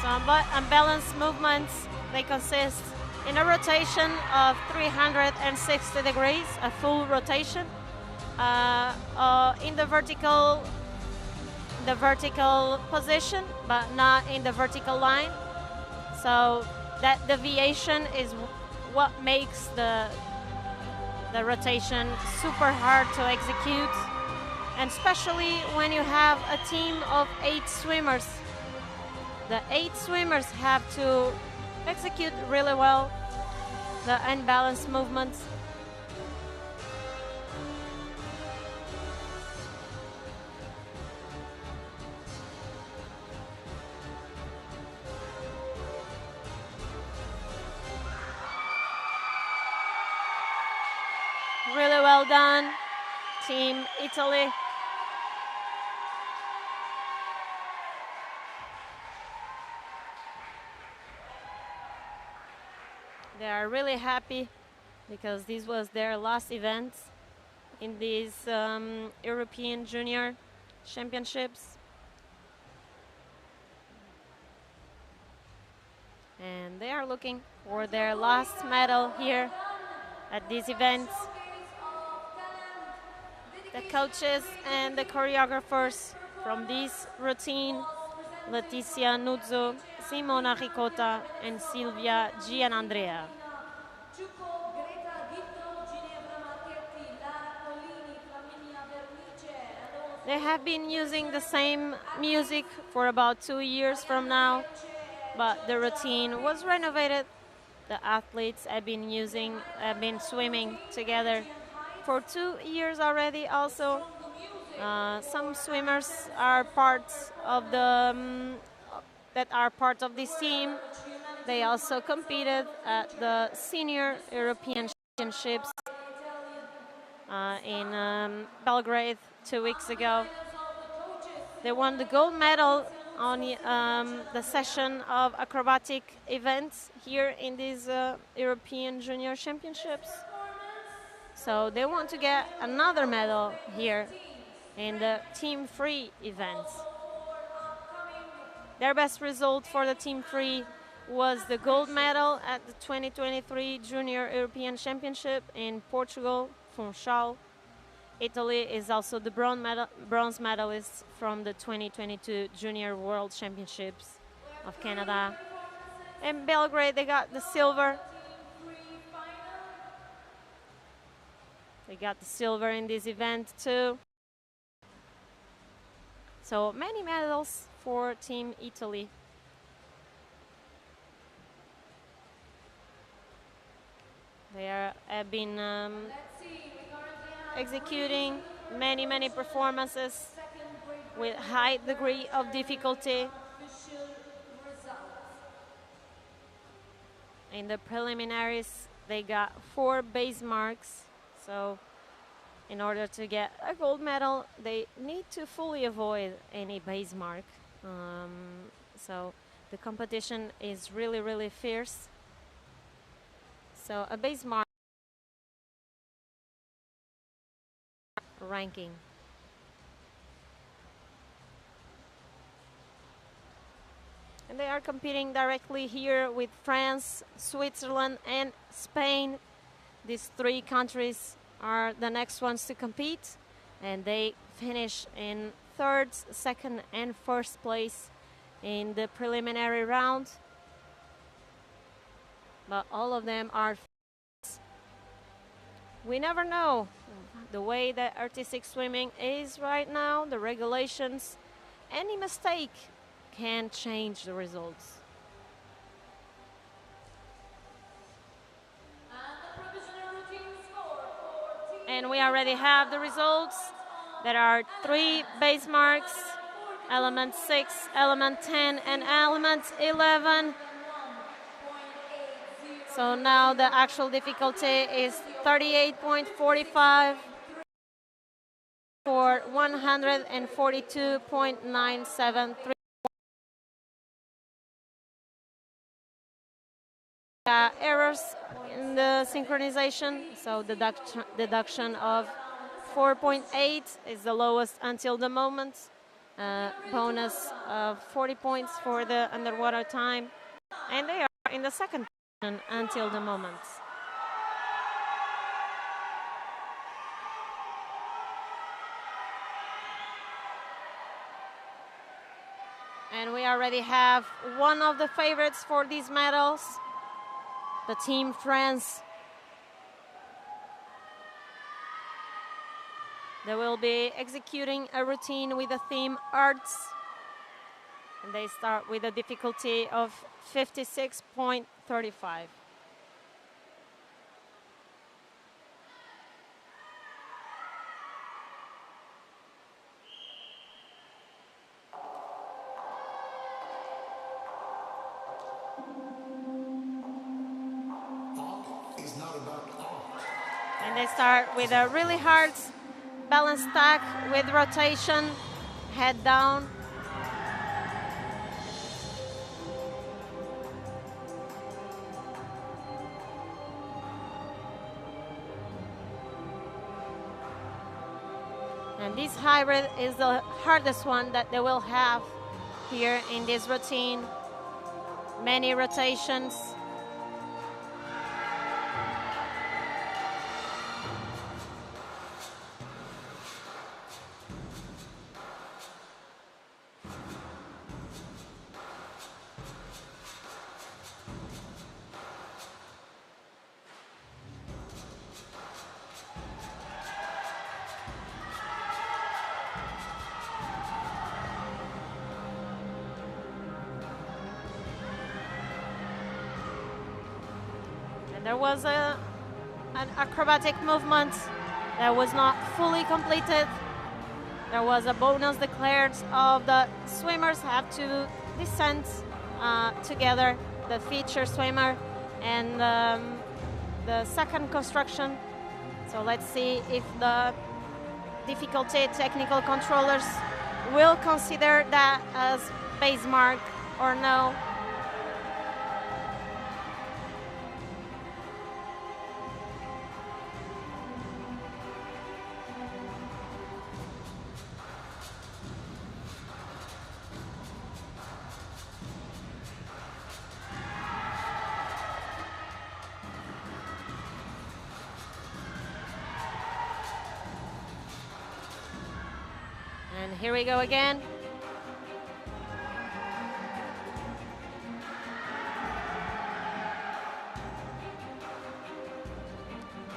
So unbalanced movements, they consist in a rotation of 360 degrees, a full rotation, in the vertical position, but not in the vertical line. So that deviation is what makes the rotation super hard to execute, and especially when you have a team of 8 swimmers. The 8 swimmers have to execute really well the unbalanced movements. Really well done, Team Italy. They are really happy because this was their last event in these European Junior Championships. And they are looking for their last medal here at these events. The coaches and the choreographers from this routine, Letizia Nuzzo, Simona Ricotta, and Silvia Gianandrea. They have been using the same music for about 2 years from now, but the routine was renovated. The athletes have been swimming together for 2 years already. Also, some swimmers are parts of that are part of this team. They also competed at the Senior European Championships in Belgrade 2 weeks ago. They won the gold medal on the session of acrobatic events here in these European Junior Championships. So they want to get another medal here in the team free events. Their best result for the team free was the gold medal at the 2023 Junior European Championship in Portugal, Funchal. Italy is also the bronze medalist from the 2022 Junior World Championships of Canada. In Belgrade, they got the silver. They got the silver in this event too. So many medals for Team Italy. They have been executing many performances with high degree of difficulty. In the preliminaries, they got 4 base marks. So in order to get a gold medal, they need to fully avoid any base mark. So the competition is really fierce. So a base mark ranking. And they are competing directly here with France, Switzerland, and Spain. These 3 countries are the next ones to compete, and they finish in 3rd, 2nd, and 1st place in the preliminary round. But all of them are. We never know the way that artistic swimming is right now, the regulations. Any mistake can change the results. And we already have the results. There are 3 base marks, element 6, element 10, and element 11. So now the actual difficulty is 38.45. for 142.973. Errors in the synchronization, so deduction of 4.8 is the lowest until the moment. Bonus of 40 points for the underwater time, and they are in the second position until the moment. And we already have one of the favorites for these medals, the Team France. They will be executing a routine with the theme Arts. And they start with a difficulty of 56.35. And they start with a really hard balance stack with rotation, head down. And this hybrid is the hardest one that they will have here in this routine. Many rotations. There was an acrobatic movement that was not fully completed. There was a bonus declared of the swimmers have to descend together, the feature swimmer and the second construction. So let's see if the difficulty technical controllers will consider that as base mark or no. And here we go again.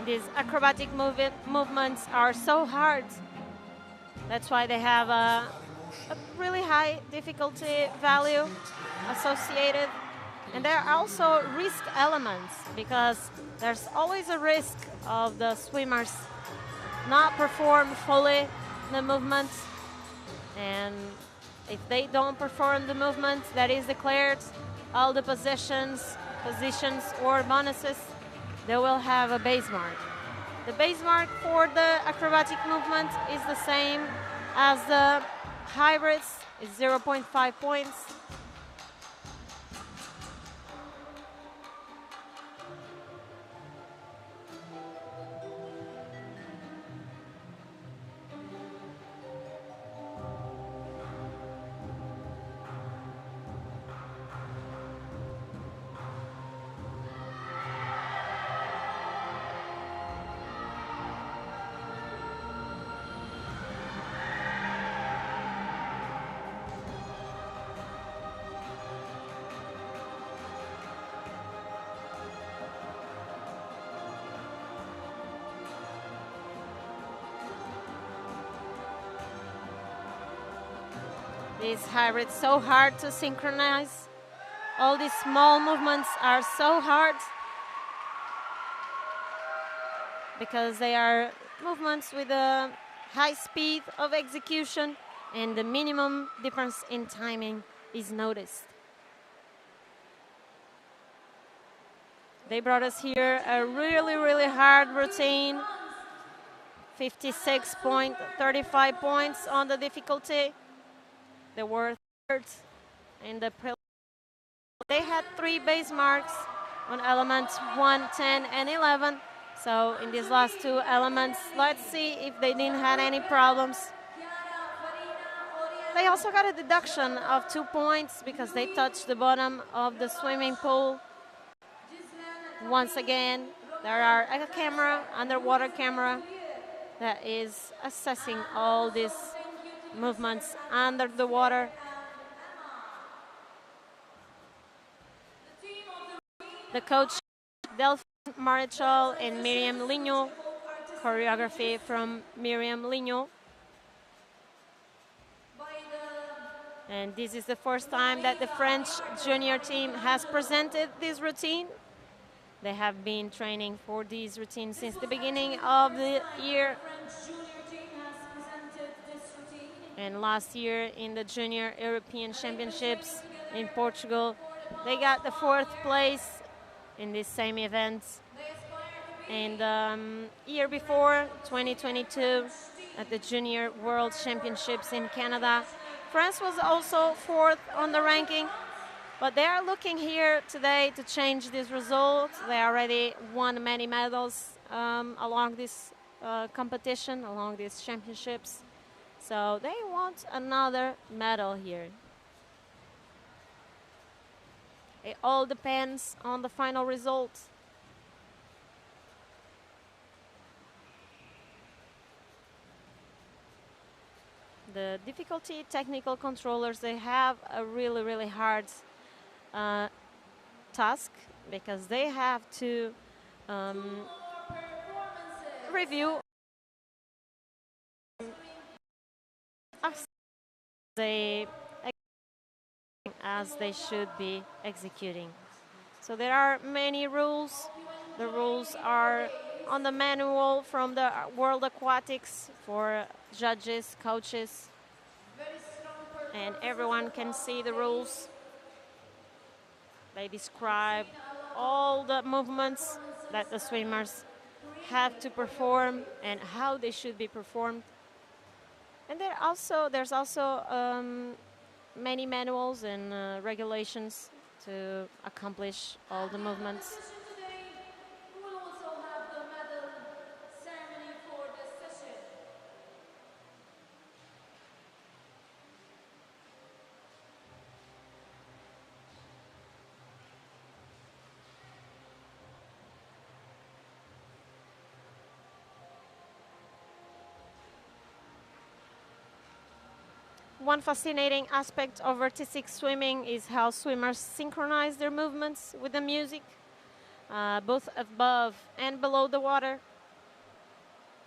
These acrobatic movements are so hard. That's why they have a really high difficulty value associated. And there are also risk elements because there's always a risk of the swimmers not perform fully the movement. And if they don't perform the movement that is declared, all the positions or bonuses, they will have a base mark. The base mark for the acrobatic movement is the same as the hybrids, is 0.5 points. These hybrids so hard to synchronize. All these small movements are so hard because they are movements with a high speed of execution and the minimum difference in timing is noticed. They brought us here a really, really hard routine 56.35 points on the difficulty. They were third in the preliminary. They had 3 base marks on elements 1, 10, and 11. So in these last 2 elements, let's see if they didn't have any problems. They also got a deduction of 2 points because they touched the bottom of the swimming pool. Once again, there are a camera, underwater camera, that is assessing all these movements under the water. The coach, Delphine Marichal and Miriam Ligno, choreography from Miriam Ligno. And this is the first time that the French junior team has presented this routine. They have been training for this routine since the beginning of the year. And last year in the Junior European Championships in Portugal, they got the 4th place in this same event. And year before, 2022, at the Junior World Championships in Canada, France was also 4th on the ranking. But they are looking here today to change this result. They already won many medals along this competition, along these championships. So they want another medal here. It all depends on the final result. The difficulty technical controllers, they have a really, really hard task because they have to review as they should be executing. So there are many rules. The rules are on the manual from the World Aquatics for judges, coaches, and everyone can see the rules. They describe all the movements that the swimmers have to perform and how they should be performed. And there's also many manuals and regulations to accomplish all the movements. One fascinating aspect of artistic swimming is how swimmers synchronize their movements with the music, both above and below the water.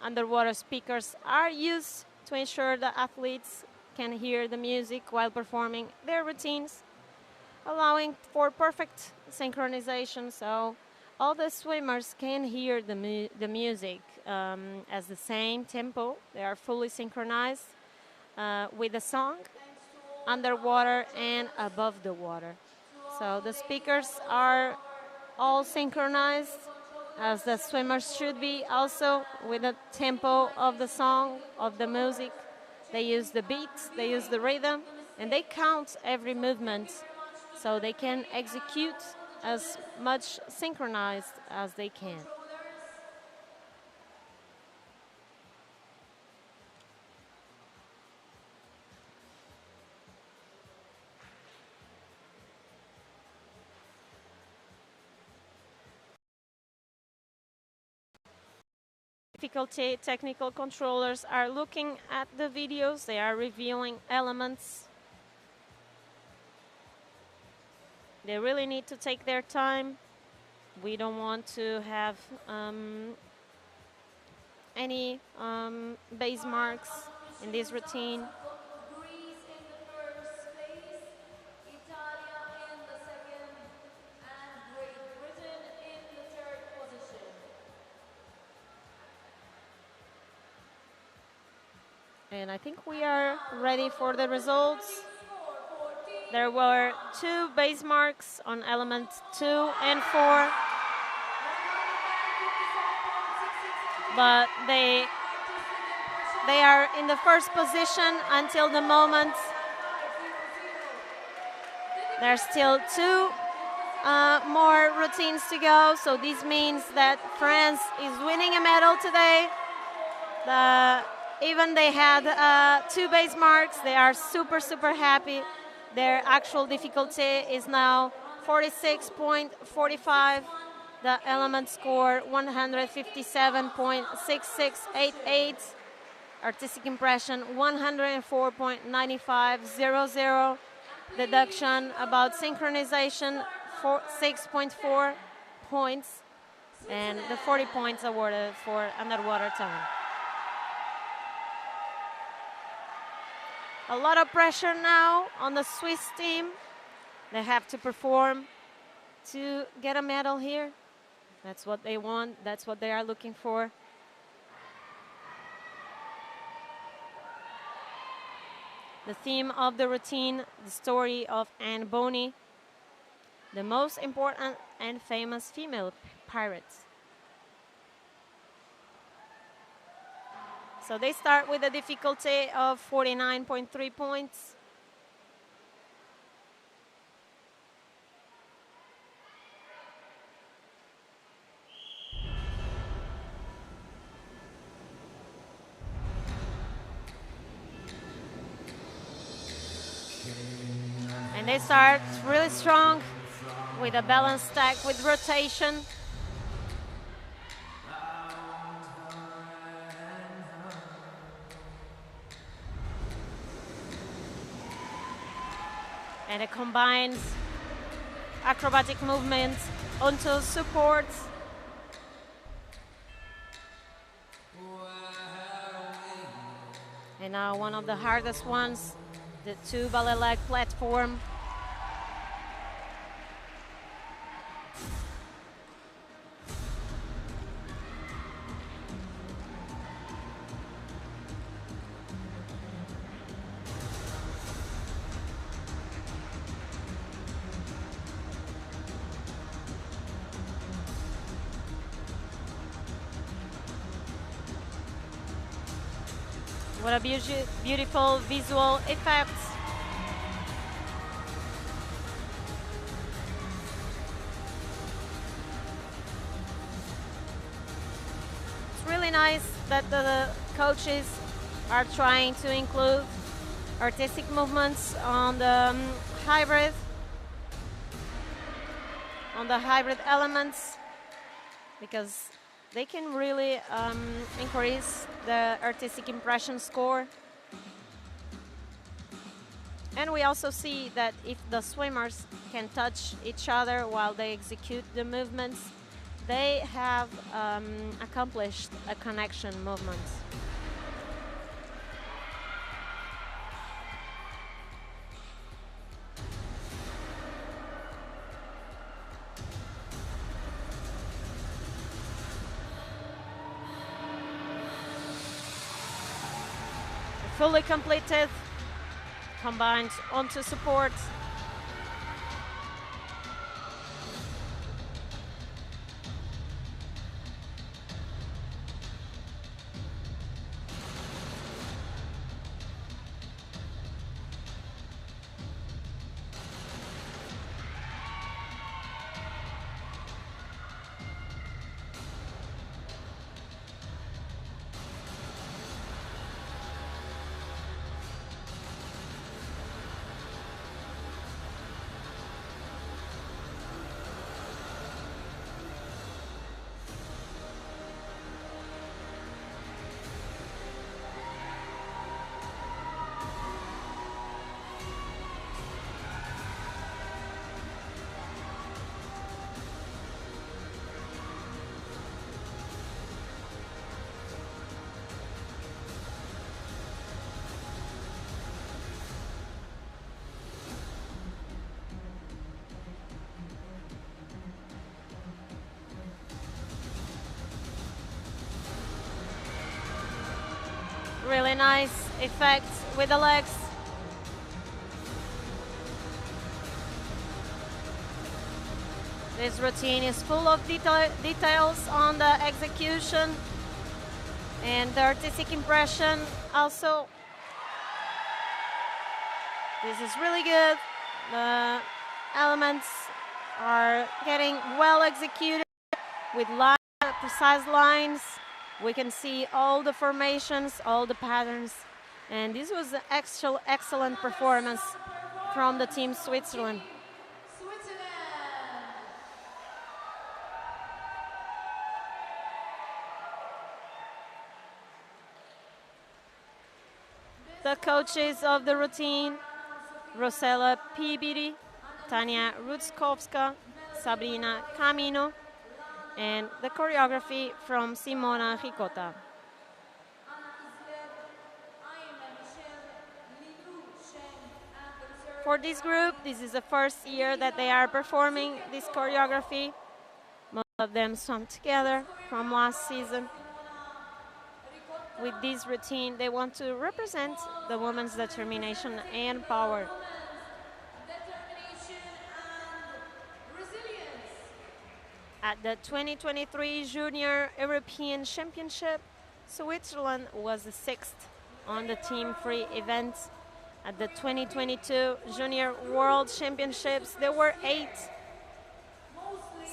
Underwater speakers are used to ensure that athletes can hear the music while performing their routines, allowing for perfect synchronization, so all the swimmers can hear the music as the same tempo. They are fully synchronized with the song, underwater and above the water. So the speakers are all synchronized as the swimmers should be, also with the tempo of the song, of the music. They use the beats, they use the rhythm, and they count every movement so they can execute as much synchronized as they can. Difficulty technical controllers are looking at the videos, they are reviewing elements. They really need to take their time. We don't want to have any base marks in this routine. And I think we are ready for the results. There were 2 base marks on elements 2 and 4. But they They are in the first position until the moment. There's still two more routines to go, so this means that France is winning a medal today. Even they had 2 base marks, they are super, super happy. Their actual difficulty is now 46.45. The element score 157.6688. Artistic impression 104.9500. Deduction about synchronization 6.4 points, and the 40 points awarded for underwater tone. A lot of pressure now on the Swiss team. They have to perform to get a medal here. That's what they want. That's what they are looking for. The theme of the routine, the story of Anne Bonny, the most important and famous female pirate. So they start with a difficulty of 49.3 points. And they start really strong with a balance stack with rotation. And it combines acrobatic movements onto support. And now one of the hardest ones, the 2 ballet leg platform. What a beautiful visual effect. It's really nice that the coaches are trying to include artistic movements on the hybrid elements, because they can really increase the artistic impression score. And we also see that if the swimmers can touch each other while they execute the movements, they have accomplished a connection movement. Fully completed, combined onto support. Really nice effect with the legs. This routine is full of details on the execution. And the artistic impression also, this is really good. The elements are getting well executed with precise lines. We can see all the formations, all the patterns. And this was an excellent performance from the team Switzerland. The coaches of the routine, Rosella Pibiri, Tania Rutskovska, Sabrina Camino, and the choreography from Simona Ricota. For this group, this is the first year that they are performing this choreography. Most of them swam together from last season. With this routine, they want to represent the woman's determination and power. At the 2023 Junior European Championship, Switzerland was the 6th on the team free event. At the 2022 Junior World Championships, there were 8.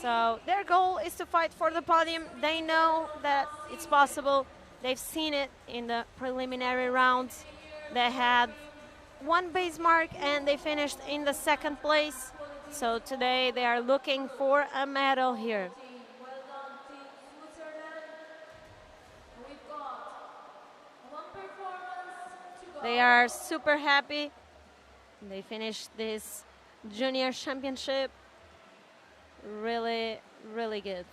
So their goal is to fight for the podium. They know that it's possible. They've seen it in the preliminary rounds. They had 1 base mark and they finished in the 2nd place. So today they are looking for a medal here. They are super happy. They finished this junior championship really, really good.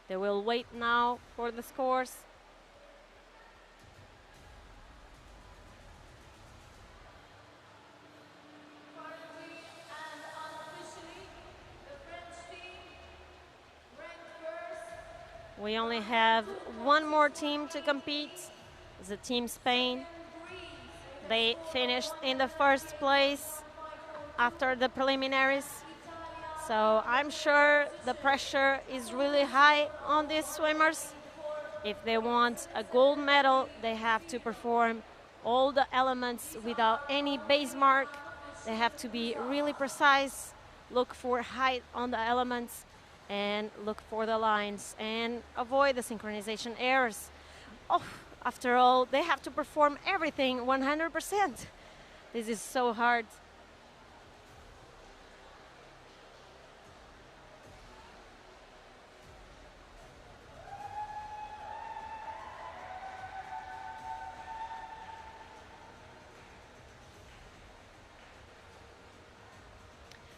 They will wait now for the scores. We only have one more team to compete. It's the team Spain. They finished in the 1st place after the preliminaries. So I'm sure the pressure is really high on these swimmers. If they want a gold medal, they have to perform all the elements without any base mark. They have to be really precise, look for height on the elements, and look for the lines and avoid the synchronization errors. Oh, after all, they have to perform everything 100%. This is so hard.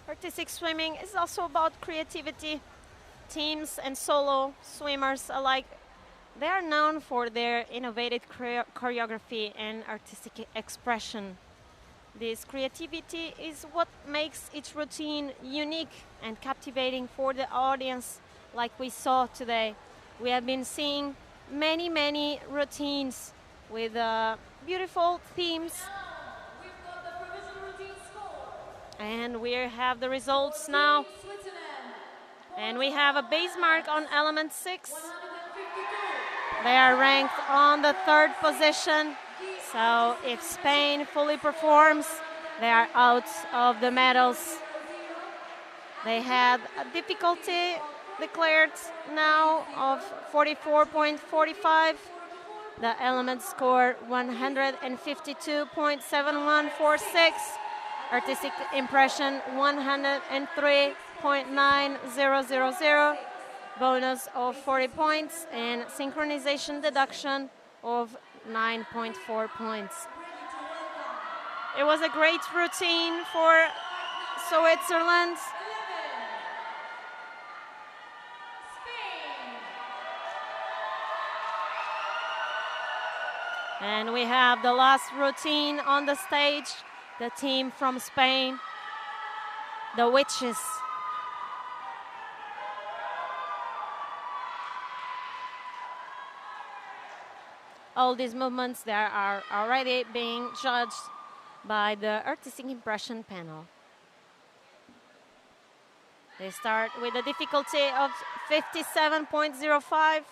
Artistic swimming is also about creativity. Teams and solo swimmers alike, they are known for their innovative choreography and artistic expression. This creativity is what makes each routine unique and captivating for the audience, like we saw today. We have been seeing many routines with beautiful themes. And we have the results now. And we have a base mark on element 6. They are ranked on the 3rd position. So if Spain fully performs, they are out of the medals. They had a difficulty declared now of 44.45. The element score 152.7146. Artistic impression 103.9000. Bonus of 40 points and synchronization deduction of 9.4 points. It was a great routine for Switzerland. And we have the last routine on the stage, the team from Spain, the Witches. All these movements there are already being judged by the artistic impression panel. They start with a difficulty of 57.05.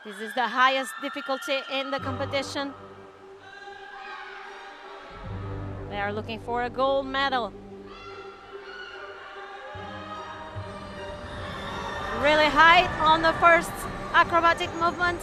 This is the highest difficulty in the competition. They are looking for a gold medal. Really high on the first acrobatic movement.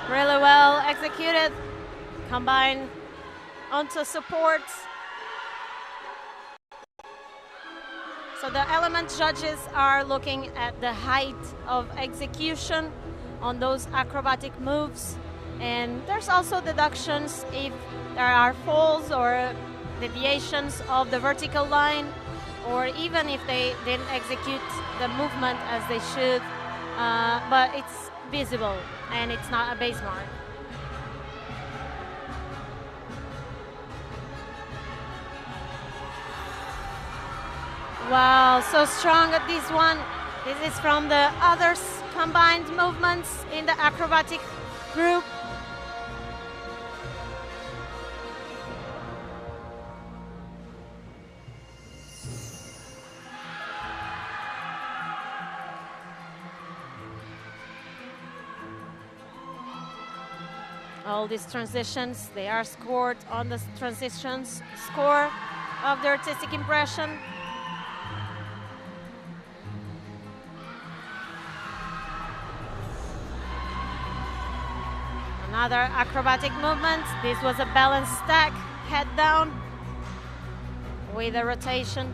Really well executed, combined onto supports. So the element judges are looking at the height of execution on those acrobatic moves. And there's also deductions if there are falls or deviations of the vertical line, or even if they didn't execute the movement as they should, but it's visible and it's not a base mark. Wow, so strong at this one. This is from the others combined movements in the acrobatic group. All these transitions, they are scored on the transitions score of the artistic impression. Another acrobatic movement. This was a balance stack, head down with a rotation.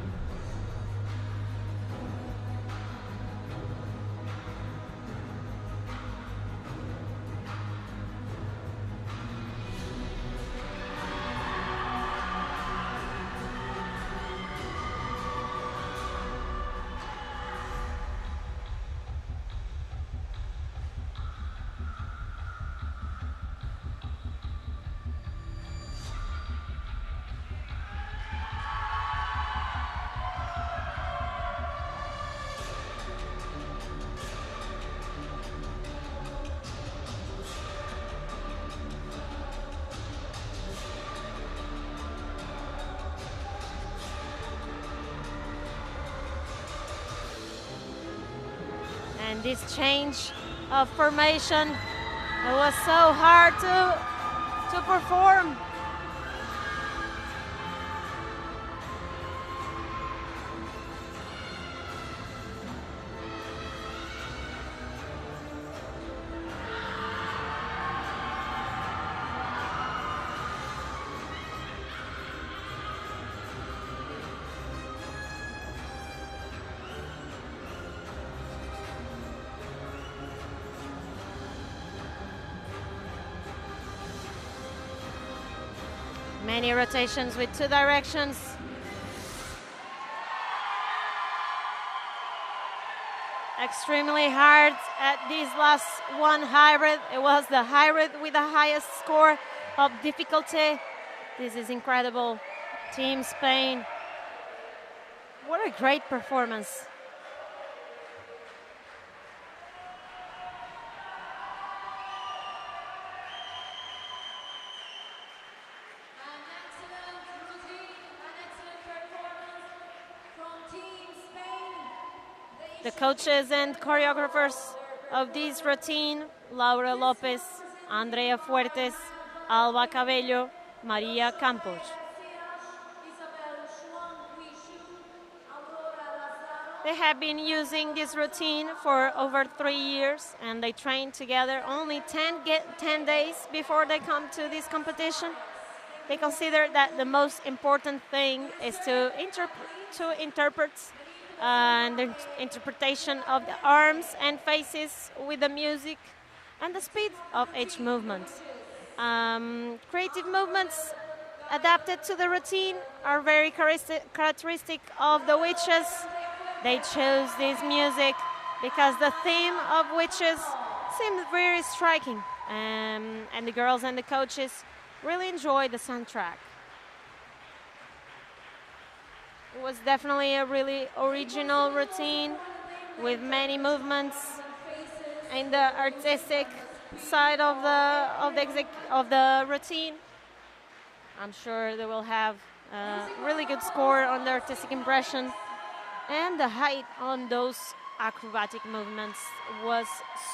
And this change of formation, it was so hard to perform. Many rotations with two directions. Extremely hard at this last one hybrid. It was the hybrid with the highest score of difficulty. This is incredible. Team Spain. What a great performance. The coaches and choreographers of this routine, Laura Lopez, Andrea Fuertes, Alba Cabello, Maria Campos. They have been using this routine for over 3 years, and they train together only 10 days before they come to this competition. They consider that the most important thing is to interpret and the interpretation of the arms and faces with the music and the speed of each movement. Creative movements adapted to the routine are very characteristic of the witches. They chose this music because the theme of witches seemed very striking, and the girls and the coaches really enjoyed the soundtrack. It was definitely a really original routine with many movements in the artistic side of the routine. I'm sure they will have a really good score on the artistic impression, and the height on those acrobatic movements was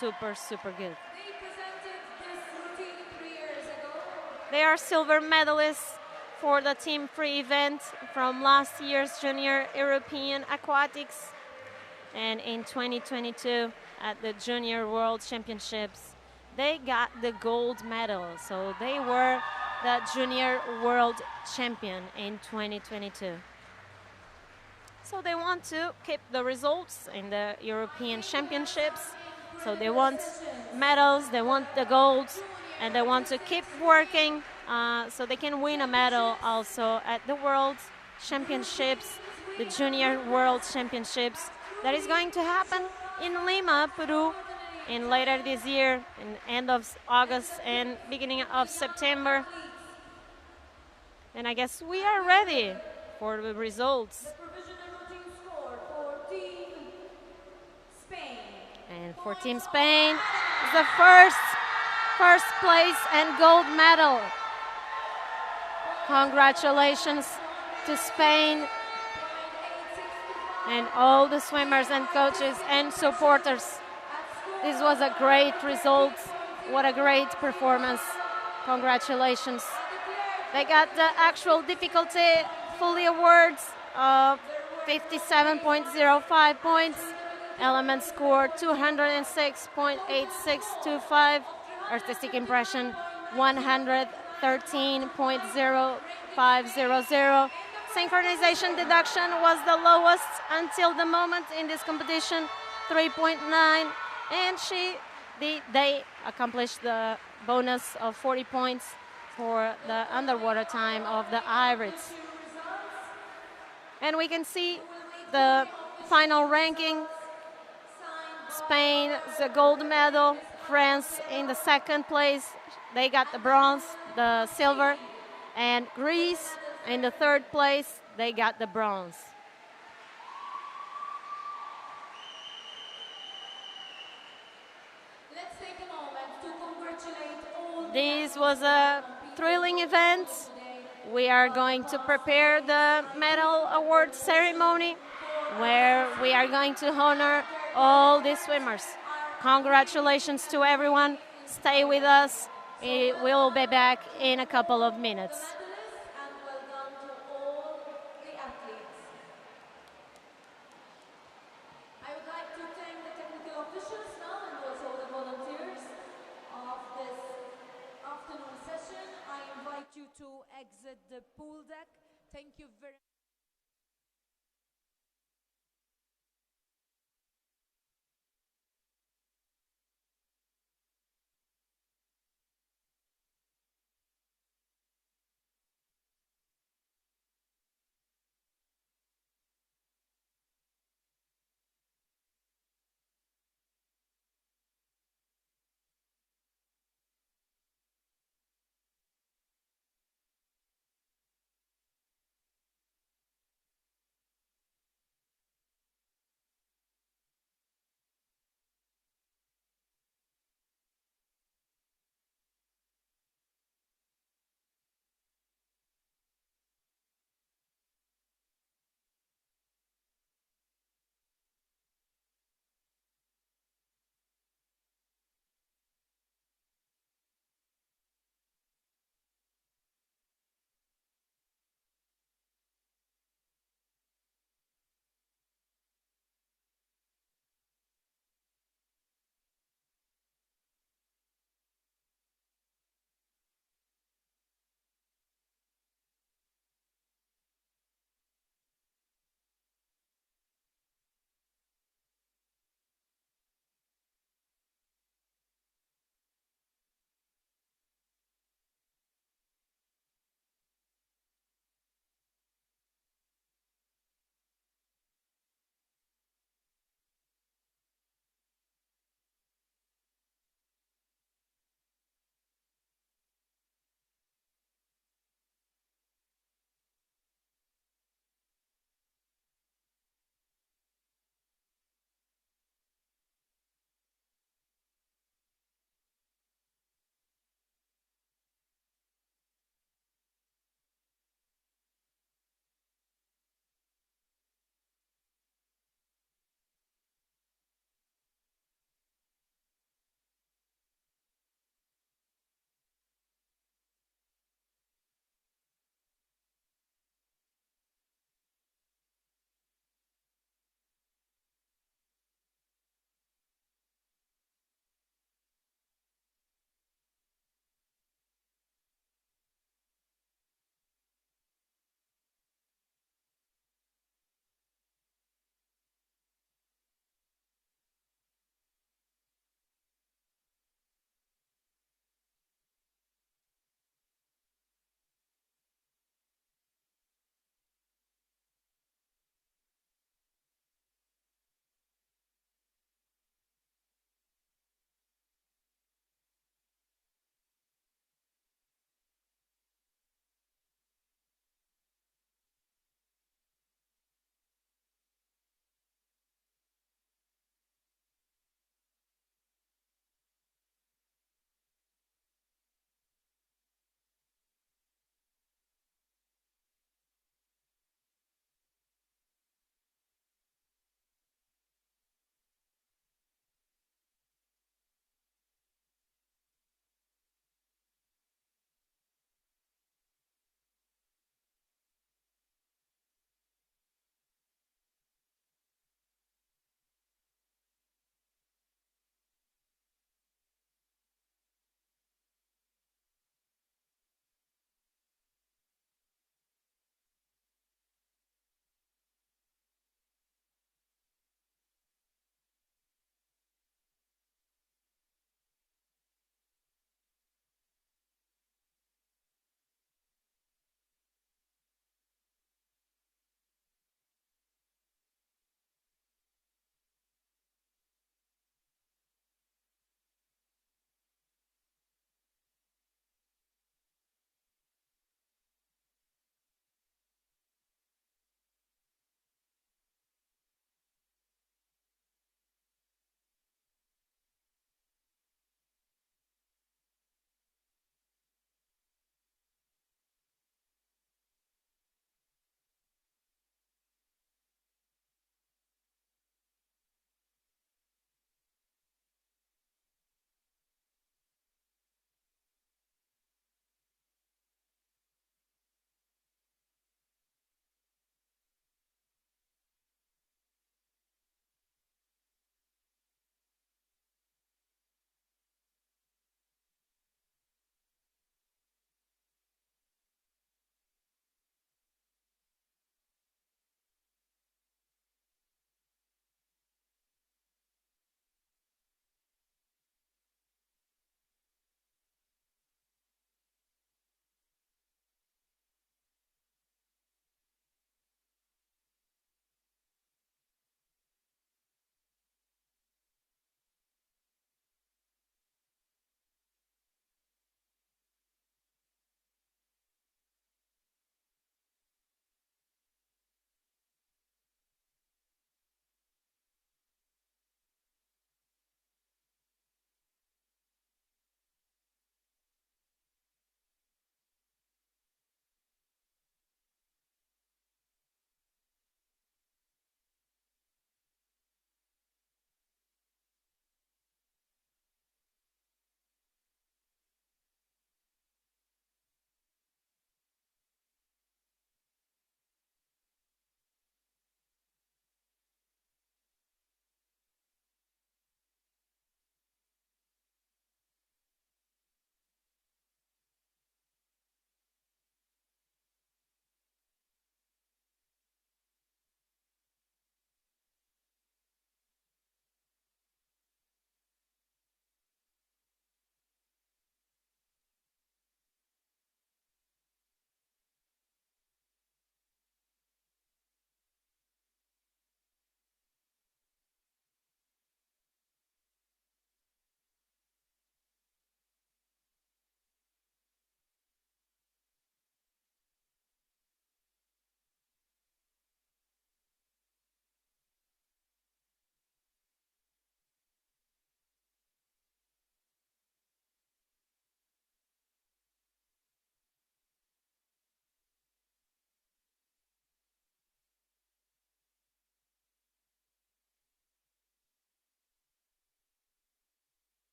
super, super good. They presented this routine 3 years ago. They are silver medalists for the team free event from last year's Junior European Aquatics, and in 2022 at the Junior World Championships, they got the gold medal. So they were the Junior World Champion in 2022. So they want to keep the results in the European Championships. So they want medals, they want the golds, and they want to keep working so they can win a medal also at the World Championships, the Junior World Championships. That is going to happen in Lima, Peru, in later this year, in end of August and beginning of September. And I guess we are ready for the results. The provisional routine score for Team Spain. And for Team Spain, is the first place and gold medal. Congratulations to Spain and all the swimmers and coaches and supporters. This was a great result. What a great performance. Congratulations. They got the actual difficulty fully awards of 57.05 points. Element score 206.8625. Artistic impression 113.0500. Synchronization deduction was the lowest until the moment in this competition, 3.9, and they accomplished the bonus of 40 points for the underwater time of the hybrids. And we can see the final ranking. Spain, the gold medal. France in the second place. They got the bronze, the silver. And Greece in the third place. They got the bronze. Let's take a moment to congratulate all. This was a thrilling event. We are going to prepare the medal award ceremony where we are going to honor all the swimmers. Congratulations to everyone. Stay with us. We'll be back in a couple of minutes. Medalists, and well done to all the athletes. I would like to thank the technical officials now and also the volunteers of this afternoon session. I invite you to exit the pool deck. Thank you very much.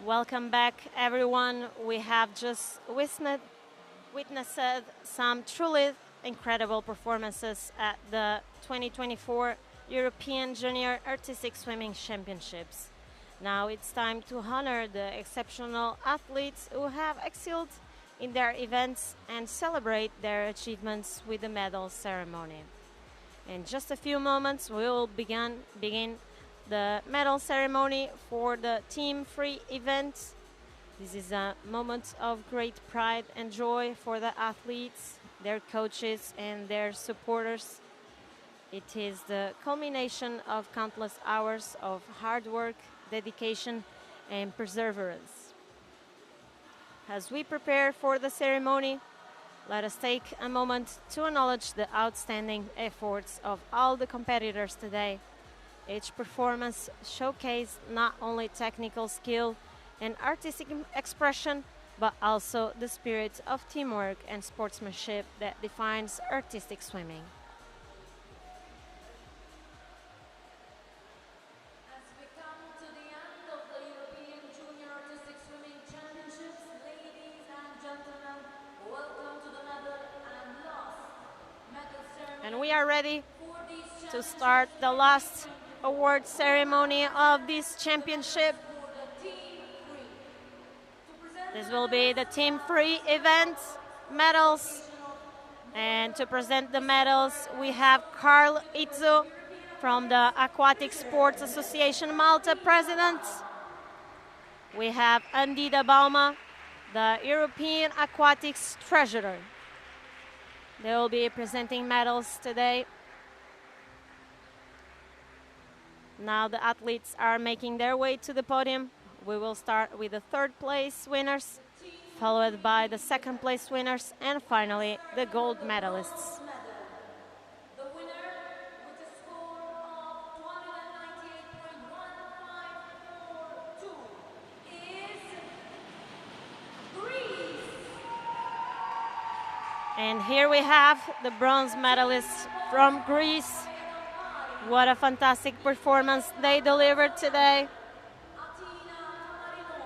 Welcome back, everyone. We have just witnessed some truly incredible performances at the 2024 European Junior Artistic Swimming Championships. Now it's time to honor the exceptional athletes who have excelled in their events and celebrate their achievements with the medal ceremony. In just a few moments, we will begin the medal ceremony for the team free event. This is a moment of great pride and joy for the athletes, their coaches, and their supporters. It is the culmination of countless hours of hard work, dedication, and perseverance. As we prepare for the ceremony, let us take a moment to acknowledge the outstanding efforts of all the competitors today. Each performance showcased not only technical skill and artistic expression, but also the spirit of teamwork and sportsmanship that defines artistic swimming. As we come to the end of the European Junior Artistic Swimming Championships, ladies and gentlemen, welcome to the medal and last medal ceremony. And we are ready For these to start the last championships, award ceremony of this championship. for the team free. To present This the will be the team free event medals. And to present the medals, we have Carl Itzo from the Aquatic Sports Association Malta president. We have Andida Bauma, the European Aquatics treasurer. They will be presenting medals today. Now the athletes are making their way to the podium. We will start with the third place winners, followed by the second place winners, and finally the gold medalists. The winner with a score of 298.1542 is Greece. And here we have the bronze medalists from Greece. What a fantastic performance they delivered today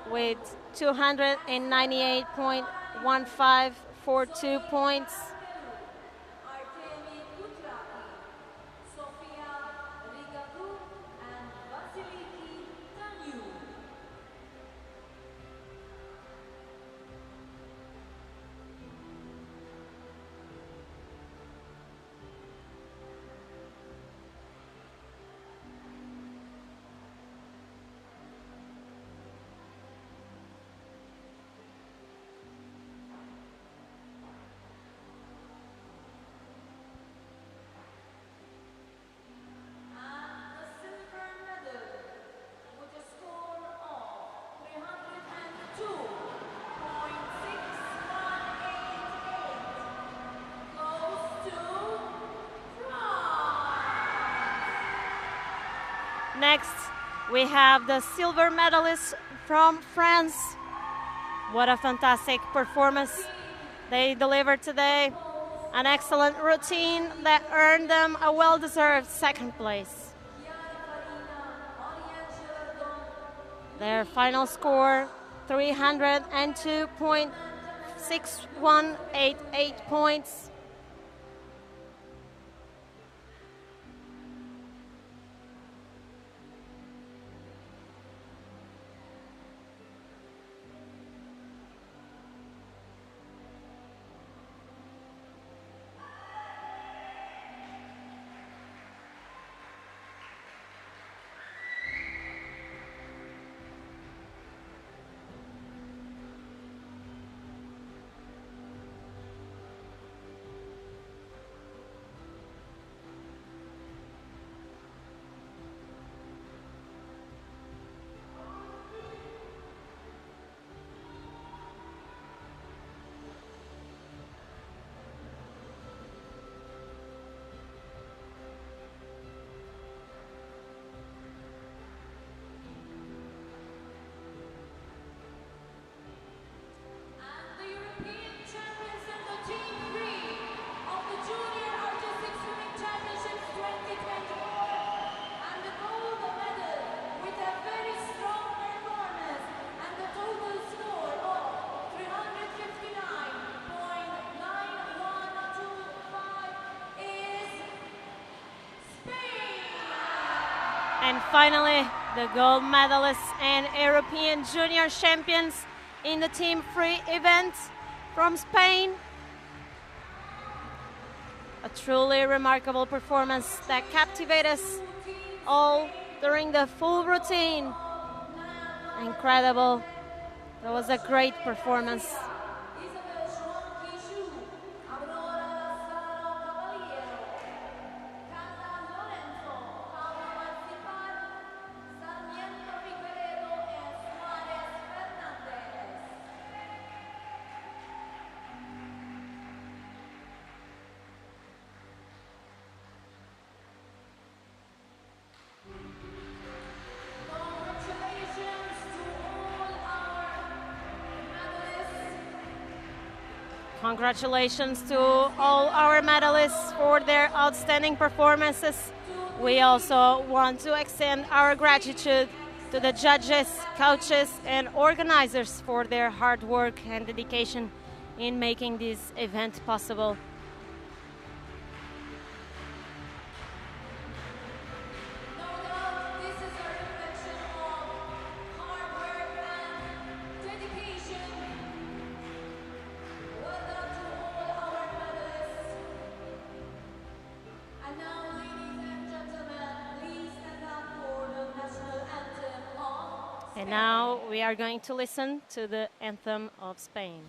with 298.1542 points. Artemi Kutraki, Sofia Rigatu, and Vasiliki Tanu. And the silver medal with a score of 302.6188 goes to France. Next, we have the silver medalists from France. What a fantastic performance they delivered today. An excellent routine that earned them a well-deserved second place. Their final score, 302.6188 points. And finally, the gold medalists and European junior champions in the team free event from Spain. A truly remarkable performance that captivated us all during the full routine. Incredible. That was a great performance. Congratulations to all our medalists for their outstanding performances. We also want to extend our gratitude to the judges, coaches, and organizers for their hard work and dedication in making this event possible. And now we are going to listen to the anthem of Spain.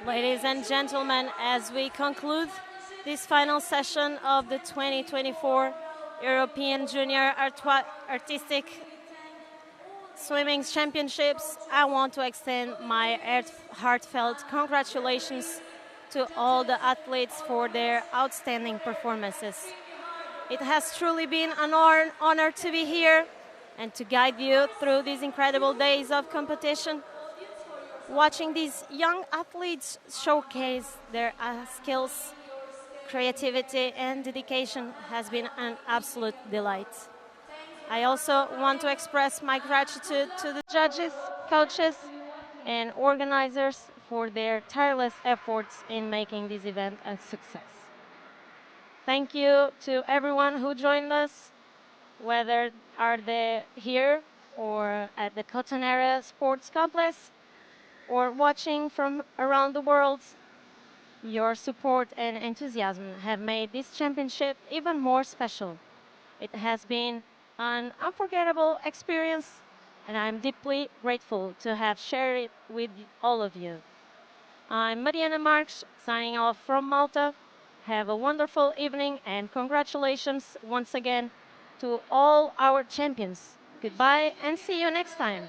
Ladies and gentlemen, as we conclude this final session of the 2024 European Junior Artistic Swimming Championships, I want to extend my heartfelt congratulations to all the athletes for their outstanding performances. It has truly been an honor to be here and to guide you through these incredible days of competition. Watching these young athletes showcase their skills, creativity, and dedication has been an absolute delight. I also want to express my gratitude to the judges, coaches, and organizers for their tireless efforts in making this event a success. Thank you to everyone who joined us, whether are they here or at the Cottonera Sports Complex or watching from around the world. Your support and enthusiasm have made this championship even more special. It has been an unforgettable experience, and I'm deeply grateful to have shared it with all of you. I'm Mariana Marques, signing off from Malta. Have a wonderful evening, and congratulations once again to all our champions. Goodbye, and see you next time.